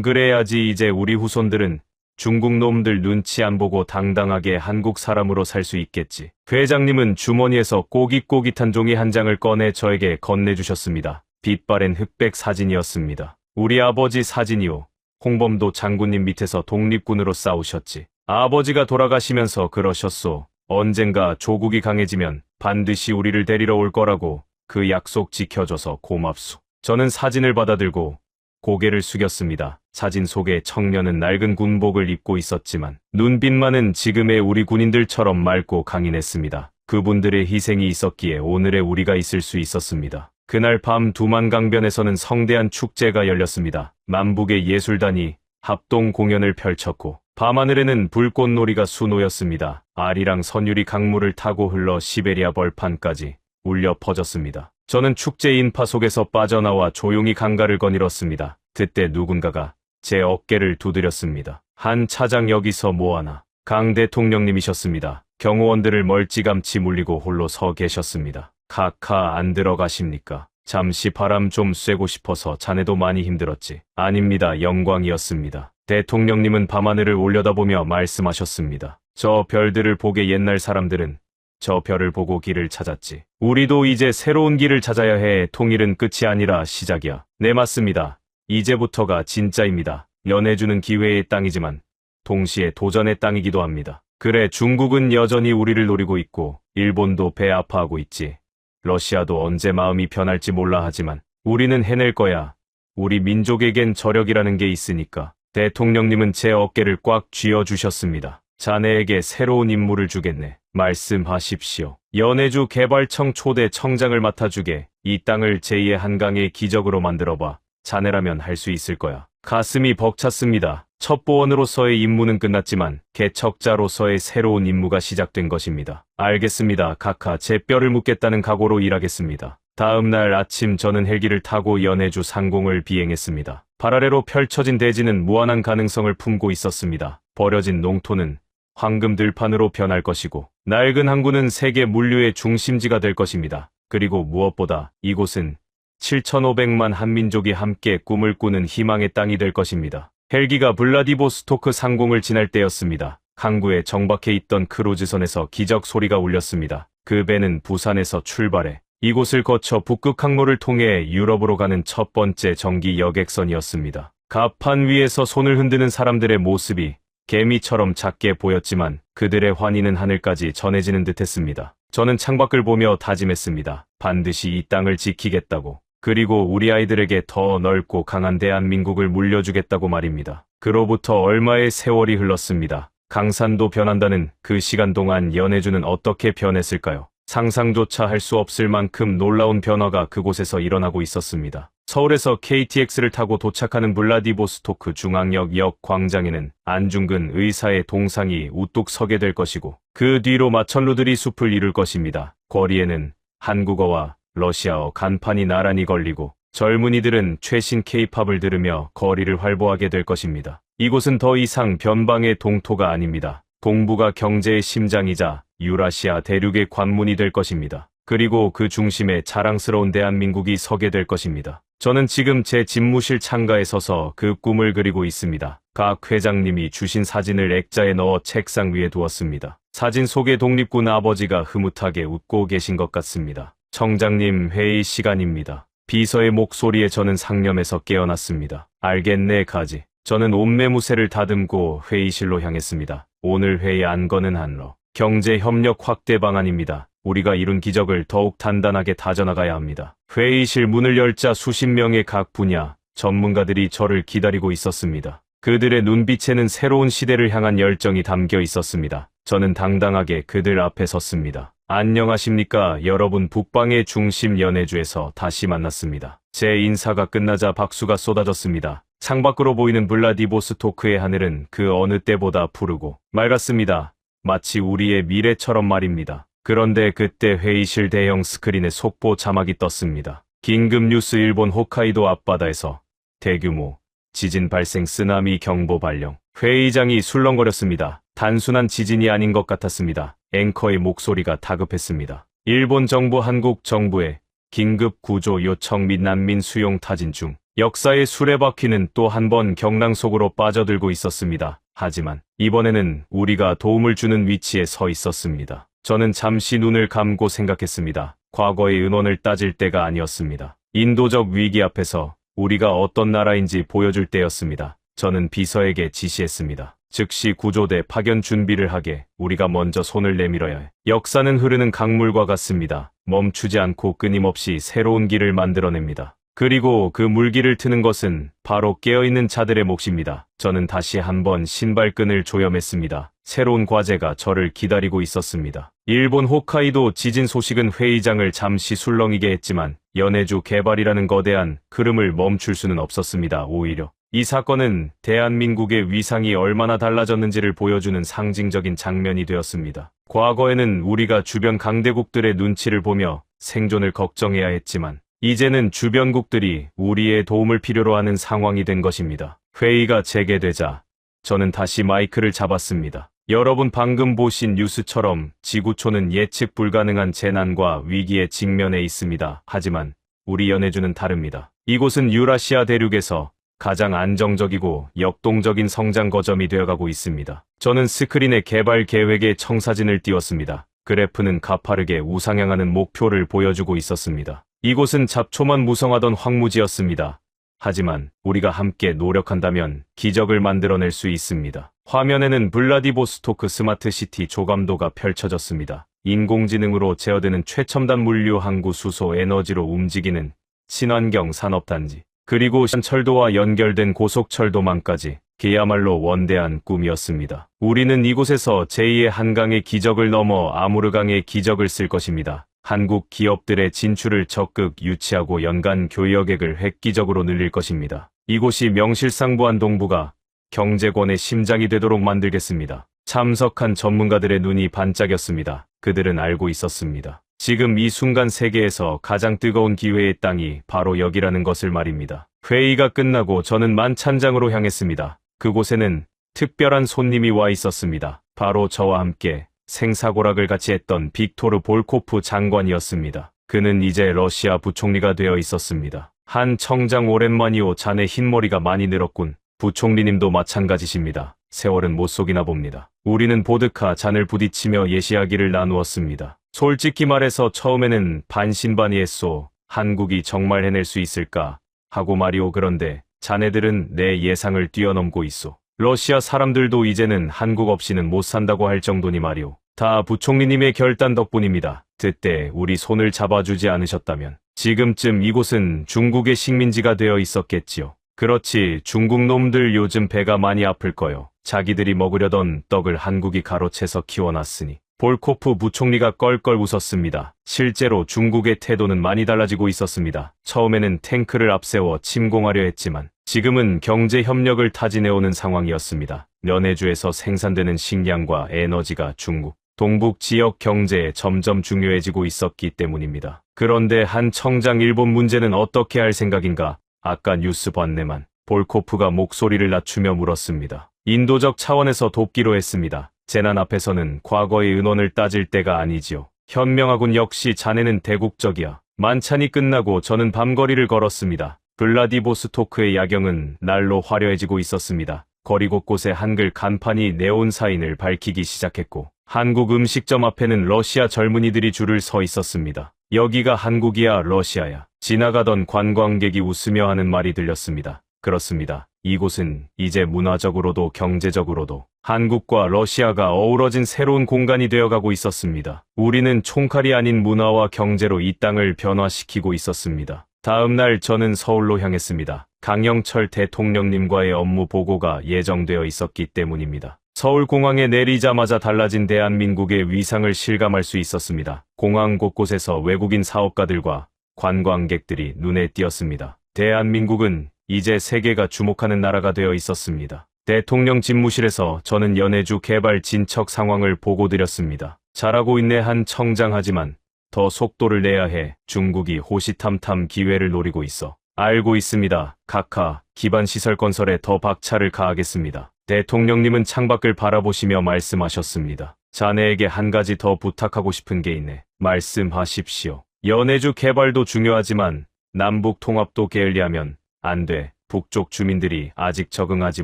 그래야지. 이제 우리 후손들은 중국 놈들 눈치 안 보고 당당하게 한국 사람으로 살 수 있겠지. 회장님은 주머니에서 꼬깃꼬깃한 종이 한 장을 꺼내 저에게 건네주셨습니다. 빛바랜 흑백 사진이었습니다. 우리 아버지 사진이요. 홍범도 장군님 밑에서 독립군으로 싸우셨지. 아버지가 돌아가시면서 그러셨소. 언젠가 조국이 강해지면 반드시 우리를 데리러 올 거라고. 그 약속 지켜줘서 고맙소. 저는 사진을 받아들고 고개를 숙였습니다. 사진 속의 청년은 낡은 군복을 입고 있었지만 눈빛만은 지금의 우리 군인들처럼 맑고 강인했습니다. 그분들의 희생이 있었기에 오늘의 우리가 있을 수 있었습니다. 그날 밤 두만강변에서는 성대한 축제가 열렸습니다. 남북의 예술단이 합동 공연을 펼쳤고 밤하늘에는 불꽃놀이가 수놓였습니다. 아리랑 선율이 강물을 타고 흘러 시베리아 벌판까지 울려 퍼졌습니다. 저는 축제 인파 속에서 빠져나와 조용히 강가를 거닐었습니다. 그때 누군가가 제 어깨를 두드렸습니다. 한 차장 여기서 뭐하나. 강 대통령님이셨습니다. 경호원들을 멀찌감치 물리고 홀로 서 계셨습니다. 카카 안 들어가십니까? 잠시 바람 좀 쐬고 싶어서 자네도 많이 힘들었지. 아닙니다. 영광이었습니다. 대통령님은 밤하늘을 올려다보며 말씀하셨습니다. 저 별들을 보게 옛날 사람들은 저 별을 보고 길을 찾았지. 우리도 이제 새로운 길을 찾아야 해. 통일은 끝이 아니라 시작이야. 네, 맞습니다. 이제부터가 진짜입니다. 연해주는 기회의 땅이지만 동시에 도전의 땅이기도 합니다. 그래, 중국은 여전히 우리를 노리고 있고 일본도 배 아파하고 있지. 러시아도 언제 마음이 변할지 몰라 하지만 우리는 해낼 거야. 우리 민족에겐 저력이라는 게 있으니까. 대통령님은 제 어깨를 꽉 쥐어주셨습니다. 자네에게 새로운 임무를 주겠네. 말씀하십시오. 연해주 개발청 초대 청장을 맡아주게. 이 땅을 제2의 한강의 기적으로 만들어봐. 자네라면 할 수 있을 거야. 가슴이 벅찼습니다. 첩보원으로서의 임무는 끝났지만 개척자로서의 새로운 임무가 시작된 것입니다. 알겠습니다. 카카, 제 뼈를 묻겠다는 각오로 일하겠습니다. 다음 날 아침 저는 헬기를 타고 연해주 상공을 비행했습니다. 발 아래로 펼쳐진 대지는 무한한 가능성을 품고 있었습니다. 버려진 농토는 황금 들판으로 변할 것이고 낡은 항구는 세계 물류의 중심지가 될 것입니다. 그리고 무엇보다 이곳은 7,500만 한민족이 함께 꿈을 꾸는 희망의 땅이 될 것입니다. 헬기가 블라디보스토크 상공을 지날 때였습니다. 항구에 정박해 있던 크루즈선에서 기적 소리가 울렸습니다. 그 배는 부산에서 출발해 이곳을 거쳐 북극 항로를 통해 유럽으로 가는 첫 번째 정기 여객선이었습니다. 갑판 위에서 손을 흔드는 사람들의 모습이 개미처럼 작게 보였지만 그들의 환희는 하늘까지 전해지는 듯했습니다. 저는 창밖을 보며 다짐했습니다. 반드시 이 땅을 지키겠다고. 그리고 우리 아이들에게 더 넓고 강한 대한민국을 물려주겠다고 말입니다. 그로부터 얼마의 세월이 흘렀습니다. 강산도 변한다는 그 시간 동안 연해주는 어떻게 변했을까요? 상상조차 할 수 없을 만큼 놀라운 변화가 그곳에서 일어나고 있었습니다. 서울에서 KTX를 타고 도착하는 블라디보스토크 중앙역 역 광장에는 안중근 의사의 동상이 우뚝 서게 될 것이고 그 뒤로 마천루들이 숲을 이룰 것입니다. 거리에는 한국어와 러시아어 간판이 나란히 걸리고 젊은이들은 최신 K-팝을 들으며 거리를 활보하게 될 것입니다. 이곳은 더 이상 변방의 동토가 아닙니다. 동부가 경제의 심장이자 유라시아 대륙의 관문이 될 것입니다. 그리고 그 중심에 자랑스러운 대한민국이 서게 될 것입니다. 저는 지금 제 집무실 창가에 서서 그 꿈을 그리고 있습니다. 각 회장님이 주신 사진을 액자에 넣어 책상 위에 두었습니다. 사진 속의 독립군 아버지가 흐뭇하게 웃고 계신 것 같습니다. 청장님, 회의 시간입니다. 비서의 목소리에 저는 상념에서 깨어났습니다. 알겠네, 가지. 저는 옷매무새를 다듬고 회의실로 향했습니다. 오늘 회의 안건은 한러. 경제협력 확대 방안입니다. 우리가 이룬 기적을 더욱 단단하게 다져나가야 합니다. 회의실 문을 열자 수십 명의 각 분야 전문가들이 저를 기다리고 있었습니다. 그들의 눈빛에는 새로운 시대를 향한 열정이 담겨 있었습니다. 저는 당당하게 그들 앞에 섰습니다. 안녕하십니까, 여러분. 북방의 중심 연해주에서 다시 만났습니다. 제 인사가 끝나자 박수가 쏟아졌습니다. 창밖으로 보이는 블라디보스토크의 하늘은 그 어느 때보다 푸르고 맑았습니다. 마치 우리의 미래처럼 말입니다. 그런데 그때 회의실 대형 스크린에 속보 자막이 떴습니다. 긴급 뉴스, 일본 홋카이도 앞바다에서 대규모 지진 발생, 쓰나미 경보 발령. 회의장이 술렁거렸습니다. 단순한 지진이 아닌 것 같았습니다. 앵커의 목소리가 다급했습니다. 일본 정부, 한국 정부의 긴급 구조 요청 및 난민 수용 타진 중. 역사의 수레바퀴는 또 한 번 경랑 속으로 빠져들고 있었습니다. 하지만 이번에는 우리가 도움을 주는 위치에 서 있었습니다. 저는 잠시 눈을 감고 생각했습니다. 과거의 은원을 따질 때가 아니었습니다. 인도적 위기 앞에서 우리가 어떤 나라인지 보여줄 때였습니다. 저는 비서에게 지시했습니다. 즉시 구조대 파견 준비를 하게. 우리가 먼저 손을 내밀어야 해. 역사는 흐르는 강물과 같습니다. 멈추지 않고 끊임없이 새로운 길을 만들어냅니다. 그리고 그 물길을 트는 것은 바로 깨어있는 자들의 몫입니다. 저는 다시 한번 신발끈을 조염했습니다. 새로운 과제가 저를 기다리고 있었습니다. 일본 홋카이도 지진 소식은 회의장을 잠시 술렁이게 했지만 연해주 개발이라는 거대한 흐름을 멈출 수는 없었습니다. 오히려 이 사건은 대한민국의 위상이 얼마나 달라졌는지를 보여주는 상징적인 장면이 되었습니다. 과거에는 우리가 주변 강대국들의 눈치를 보며 생존을 걱정해야 했지만 이제는 주변국들이 우리의 도움을 필요로 하는 상황이 된 것입니다. 회의가 재개되자 저는 다시 마이크를 잡았습니다. 여러분 방금 보신 뉴스처럼 지구촌은 예측 불가능한 재난과 위기에 직면해 있습니다. 하지만 우리 연해주는 다릅니다. 이곳은 유라시아 대륙에서 가장 안정적이고 역동적인 성장 거점이 되어가고 있습니다. 저는 스크린에 개발 계획의 청사진을 띄웠습니다. 그래프는 가파르게 우상향하는 목표를 보여주고 있었습니다. 이곳은 잡초만 무성하던 황무지였습니다. 하지만 우리가 함께 노력한다면 기적을 만들어낼 수 있습니다. 화면에는 블라디보스토크 스마트시티 조감도가 펼쳐졌습니다. 인공지능으로 제어되는 최첨단 물류 항구 수소 에너지로 움직이는 친환경 산업단지, 그리고 철도와 연결된 고속철도망까지 그야말로 원대한 꿈이었습니다. 우리는 이곳에서 제2의 한강의 기적을 넘어 아무르강의 기적을 쓸 것입니다. 한국 기업들의 진출을 적극 유치하고 연간 교역액을 획기적으로 늘릴 것입니다. 이곳이 명실상부한 동부가 경제권의 심장이 되도록 만들겠습니다. 참석한 전문가들의 눈이 반짝였습니다. 그들은 알고 있었습니다. 지금 이 순간 세계에서 가장 뜨거운 기회의 땅이 바로 여기라는 것을 말입니다. 회의가 끝나고 저는 만찬장으로 향했습니다. 그곳에는 특별한 손님이 와 있었습니다. 바로 저와 함께 생사고락을 같이 했던 빅토르 볼코프 장관이었습니다. 그는 이제 러시아 부총리가 되어 있었습니다. 한 청장 오랜만이오. 자네 흰머리가 많이 늘었군. 부총리님도 마찬가지십니다. 세월은 못 속이나 봅니다. 우리는 보드카 잔을 부딪히며 예시하기를 나누었습니다. 솔직히 말해서 처음에는 반신반의했소. 한국이 정말 해낼 수 있을까 하고 말이오. 그런데 자네들은 내 예상을 뛰어넘고 있소. 러시아 사람들도 이제는 한국 없이는 못 산다고 할 정도니 말이오. 다 부총리님의 결단 덕분입니다. 그때 우리 손을 잡아주지 않으셨다면 지금쯤 이곳은 중국의 식민지가 되어 있었겠지요. 그렇지, 중국 놈들 요즘 배가 많이 아플 거요. 자기들이 먹으려던 떡을 한국이 가로채서 키워놨으니. 볼코프 부총리가 껄껄 웃었습니다. 실제로 중국의 태도는 많이 달라지고 있었습니다. 처음에는 탱크를 앞세워 침공하려 했지만 지금은 경제 협력을 타진해오는 상황이었습니다. 연해주에서 생산되는 식량과 에너지가 중국, 동북 지역 경제에 점점 중요해지고 있었기 때문입니다. 그런데 한 청장 일본 문제는 어떻게 할 생각인가? 아까 뉴스 봤네만. 볼코프가 목소리를 낮추며 물었습니다. 인도적 차원에서 돕기로 했습니다. 재난 앞에서는 과거의 은원을 따질 때가 아니지요. 현명하군. 역시 자네는 대국적이야. 만찬이 끝나고 저는 밤거리를 걸었습니다. 블라디보스토크의 야경은 날로 화려해지고 있었습니다. 거리 곳곳에 한글 간판이 네온 사인을 밝히기 시작했고 한국 음식점 앞에는 러시아 젊은이들이 줄을 서 있었습니다. 여기가 한국이야, 러시아야. 지나가던 관광객이 웃으며 하는 말이 들렸습니다. 그렇습니다. 이곳은 이제 문화적으로도 경제적으로도 한국과 러시아가 어우러진 새로운 공간이 되어가고 있었습니다. 우리는 총칼이 아닌 문화와 경제로 이 땅을 변화시키고 있었습니다. 다음 날 저는 서울로 향했습니다. 강영철 대통령님과의 업무 보고가 예정되어 있었기 때문입니다. 서울공항에 내리자마자 달라진 대한민국의 위상을 실감할 수 있었습니다. 공항 곳곳에서 외국인 사업가들과 관광객들이 눈에 띄었습니다. 대한민국은 이제 세계가 주목하는 나라가 되어 있었습니다. 대통령 집무실에서 저는 연해주 개발 진척 상황을 보고드렸습니다. 잘하고 있네 한 청장. 하지만 더 속도를 내야 해. 중국이 호시탐탐 기회를 노리고 있어. 알고 있습니다. 각하, 기반시설 건설에 더 박차를 가하겠습니다. 대통령님은 창밖을 바라보시며 말씀하셨습니다. 자네에게 한 가지 더 부탁하고 싶은 게 있네. 말씀하십시오. 연해주 개발도 중요하지만 남북 통합도 게을리하면 안 돼. 북쪽 주민들이 아직 적응하지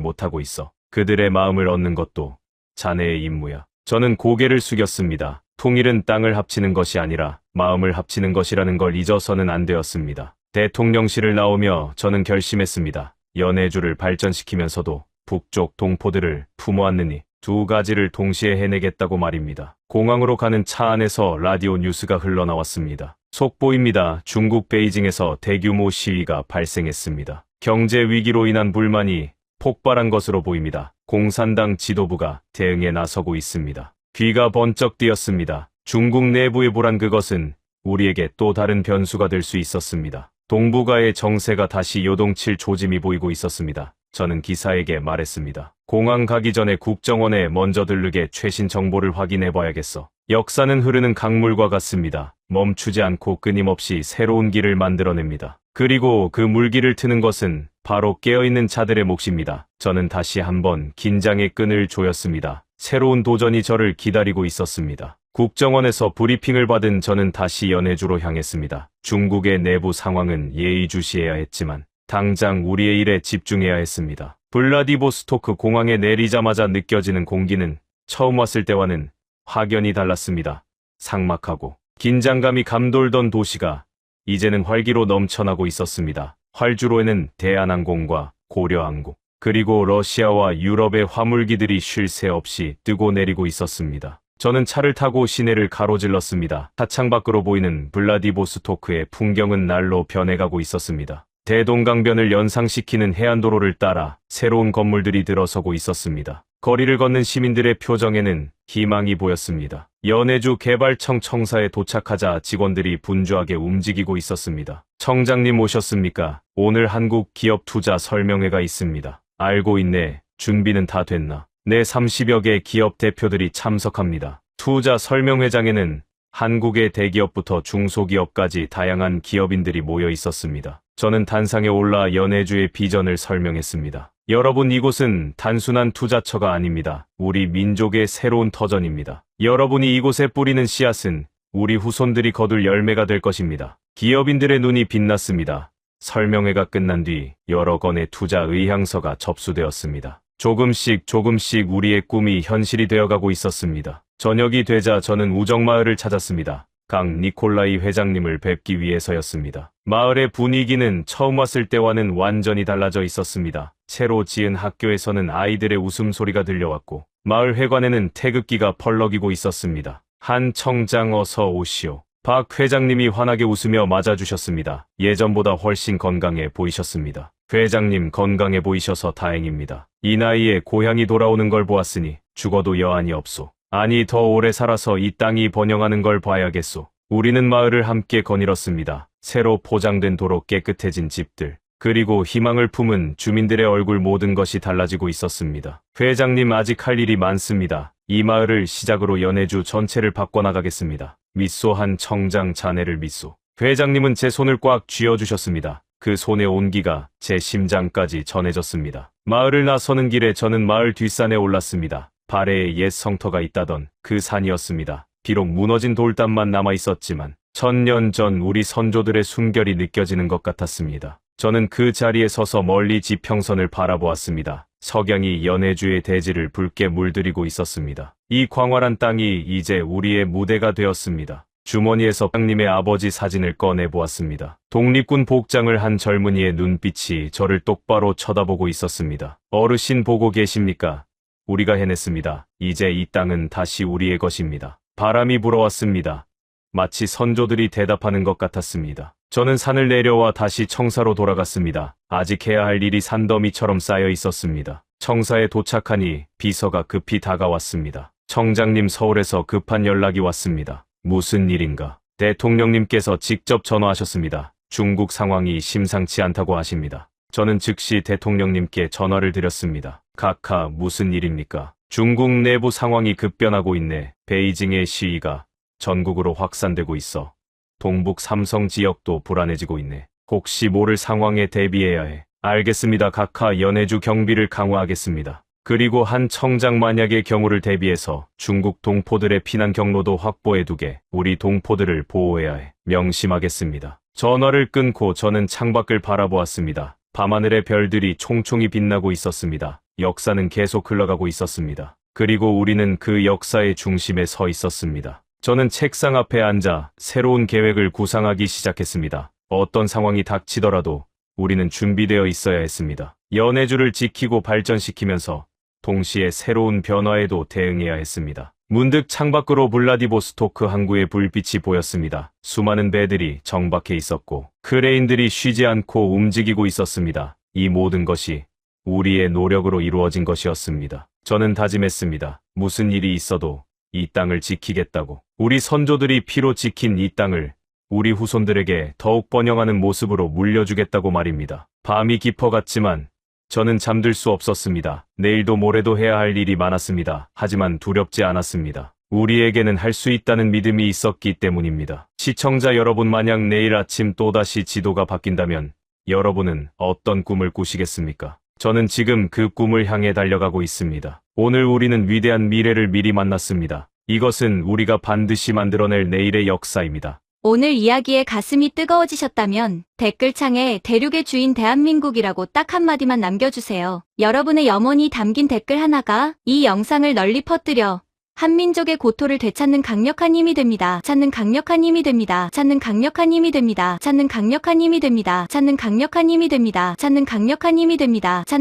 못하고 있어. 그들의 마음을 얻는 것도 자네의 임무야. 저는 고개를 숙였습니다. 통일은 땅을 합치는 것이 아니라 마음을 합치는 것이라는 걸 잊어서는 안 되었습니다. 대통령실을 나오며 저는 결심했습니다. 연해주를 발전시키면서도 북쪽 동포들을 품어안느니 두 가지를 동시에 해내겠다고 말입니다. 공항으로 가는 차 안에서 라디오 뉴스가 흘러나왔습니다. 속보입니다. 중국 베이징에서 대규모 시위가 발생했습니다. 경제 위기로 인한 불만이 폭발한 것으로 보입니다. 공산당 지도부가 대응에 나서고 있습니다. 귀가 번쩍 뜨였습니다. 중국 내부의 불안, 그것은 우리에게 또 다른 변수가 될 수 있었습니다. 동북아의 정세가 다시 요동칠 조짐이 보이고 있었습니다. 저는 기사에게 말했습니다. 공항 가기 전에 국정원에 먼저 들르게 최신 정보를 확인해봐야겠어. 역사는 흐르는 강물과 같습니다. 멈추지 않고 끊임없이 새로운 길을 만들어냅니다. 그리고 그 물기를 트는 것은 바로 깨어있는 자들의 몫입니다. 저는 다시 한번 긴장의 끈을 조였습니다. 새로운 도전이 저를 기다리고 있었습니다. 국정원에서 브리핑을 받은 저는 다시 연해주로 향했습니다. 중국의 내부 상황은 예의주시해야 했지만 당장 우리의 일에 집중해야 했습니다. 블라디보스토크 공항에 내리자마자 느껴지는 공기는 처음 왔을 때와는 확연히 달랐습니다. 삭막하고 긴장감이 감돌던 도시가 이제는 활기로 넘쳐나고 있었습니다. 활주로에는 대한항공과 고려항공, 그리고 러시아와 유럽의 화물기들이 쉴 새 없이 뜨고 내리고 있었습니다. 저는 차를 타고 시내를 가로질렀습니다. 차창 밖으로 보이는 블라디보스토크의 풍경은 날로 변해가고 있었습니다. 대동강변을 연상시키는 해안도로를 따라 새로운 건물들이 들어서고 있었습니다. 거리를 걷는 시민들의 표정에는 희망이 보였습니다. 연해주 개발청 청사에 도착하자 직원들이 분주하게 움직이고 있었습니다. 청장님 오셨습니까? 오늘 한국 기업 투자 설명회가 있습니다. 알고 있네. 준비는 다 됐나? 네, 30여 개 기업 대표들이 참석합니다. 투자 설명회장에는 한국의 대기업부터 중소기업까지 다양한 기업인들이 모여 있었습니다. 저는 단상에 올라 연해주의 비전을 설명했습니다. 여러분, 이곳은 단순한 투자처가 아닙니다. 우리 민족의 새로운 터전입니다. 여러분이 이곳에 뿌리는 씨앗은 우리 후손들이 거둘 열매가 될 것입니다. 기업인들의 눈이 빛났습니다. 설명회가 끝난 뒤 여러 건의 투자 의향서가 접수되었습니다. 조금씩 우리의 꿈이 현실이 되어가고 있었습니다. 저녁이 되자 저는 우정마을을 찾았습니다. 강 니콜라이 회장님을 뵙기 위해서였습니다. 마을의 분위기는 처음 왔을 때와는 완전히 달라져 있었습니다. 새로 지은 학교에서는 아이들의 웃음소리가 들려왔고 마을 회관에는 태극기가 펄럭이고 있었습니다. 한 청장 어서 오시오. 박 회장님이 환하게 웃으며 맞아주셨습니다. 예전보다 훨씬 건강해 보이셨습니다. 회장님, 건강해 보이셔서 다행입니다. 이 나이에 고향이 돌아오는 걸 보았으니 죽어도 여한이 없소. 아니, 더 오래 살아서 이 땅이 번영하는 걸 봐야겠소. 우리는 마을을 함께 거닐었습니다. 새로 포장된 도로, 깨끗해진 집들, 그리고 희망을 품은 주민들의 얼굴, 모든 것이 달라지고 있었습니다. 회장님, 아직 할 일이 많습니다. 이 마을을 시작으로 연해주 전체를 바꿔나가겠습니다. 미소. 한 청장 자네를 미소. 회장님은 제 손을 꽉 쥐어주셨습니다. 그 손의 온기가 제 심장까지 전해졌습니다. 마을을 나서는 길에 저는 마을 뒷산에 올랐습니다. 발해에 옛 성터가 있다던 그 산이었습니다. 비록 무너진 돌담만 남아 있었지만 1000년 전 우리 선조들의 숨결이 느껴지는 것 같았습니다. 저는 그 자리에 서서 멀리 지평선을 바라보았습니다. 석양이 연해주의 대지를 붉게 물들이고 있었습니다. 이 광활한 땅이 이제 우리의 무대가 되었습니다. 주머니에서 형님의 아버지 사진을 꺼내보았습니다. 독립군 복장을 한 젊은이의 눈빛이 저를 똑바로 쳐다보고 있었습니다. 어르신 보고 계십니까? 우리가 해냈습니다. 이제 이 땅은 다시 우리의 것입니다. 바람이 불어왔습니다. 마치 선조들이 대답하는 것 같았습니다. 저는 산을 내려와 다시 청사로 돌아갔습니다. 아직 해야 할 일이 산더미처럼 쌓여 있었습니다. 청사에 도착하니 비서가 급히 다가왔습니다. 청장님, 서울에서 급한 연락이 왔습니다. 무슨 일인가? 대통령님께서 직접 전화하셨습니다. 중국 상황이 심상치 않다고 하십니다. 저는 즉시 대통령님께 전화를 드렸습니다. 카카, 무슨 일입니까? 중국 내부 상황이 급변하고 있네. 베이징의 시위가 전국으로 확산되고 있어. 동북 삼성 지역도 불안해지고 있네. 혹시 모를 상황에 대비해야 해. 알겠습니다. 카카, 연해주 경비를 강화하겠습니다. 그리고 한 청장, 만약의 경우를 대비해서 중국 동포들의 피난 경로도 확보해두게. 우리 동포들을 보호해야 해. 명심하겠습니다. 전화를 끊고 저는 창밖을 바라보았습니다. 밤하늘의 별들이 총총히 빛나고 있었습니다. 역사는 계속 흘러가고 있었습니다. 그리고 우리는 그 역사의 중심에 서 있었습니다. 저는 책상 앞에 앉아 새로운 계획을 구상하기 시작했습니다. 어떤 상황이 닥치더라도 우리는 준비되어 있어야 했습니다. 연해주를 지키고 발전시키면서 동시에 새로운 변화에도 대응해야 했습니다. 문득 창밖으로 블라디보스토크 항구의 불빛이 보였습니다. 수많은 배들이 정박해 있었고 크레인들이 쉬지 않고 움직이고 있었습니다. 이 모든 것이 우리의 노력으로 이루어진 것이었습니다. 저는 다짐했습니다. 무슨 일이 있어도 이 땅을 지키겠다고. 우리 선조들이 피로 지킨 이 땅을 우리 후손들에게 더욱 번영하는 모습으로 물려주겠다고 말입니다. 밤이 깊어갔지만 저는 잠들 수 없었습니다. 내일도 모레도 해야 할 일이 많았습니다. 하지만 두렵지 않았습니다. 우리에게는 할 수 있다는 믿음이 있었기 때문입니다. 시청자 여러분, 만약 내일 아침 또다시 지도가 바뀐다면 여러분은 어떤 꿈을 꾸시겠습니까? 저는 지금 그 꿈을 향해 달려가고 있습니다. 오늘 우리는 위대한 미래를 미리 만났습니다. 이것은 우리가 반드시 만들어낼 내일의 역사입니다. 오늘 이야기에 가슴이 뜨거워지셨다면 댓글창에 대륙의 주인 대한민국이라고 딱 한마디만 남겨주세요. 여러분의 염원이 담긴 댓글 하나가 이 영상을 널리 퍼뜨려 한민족의 고토를 되찾는 강력한 힘이 됩니다. 찾는 강력한 힘이 됩니다. 찾는 강력한 힘이 됩니다. 찾는 강력한 힘이 됩니다. 찾는 강력한 힘이 됩니다. 찾는 강력한 힘이 됩니다.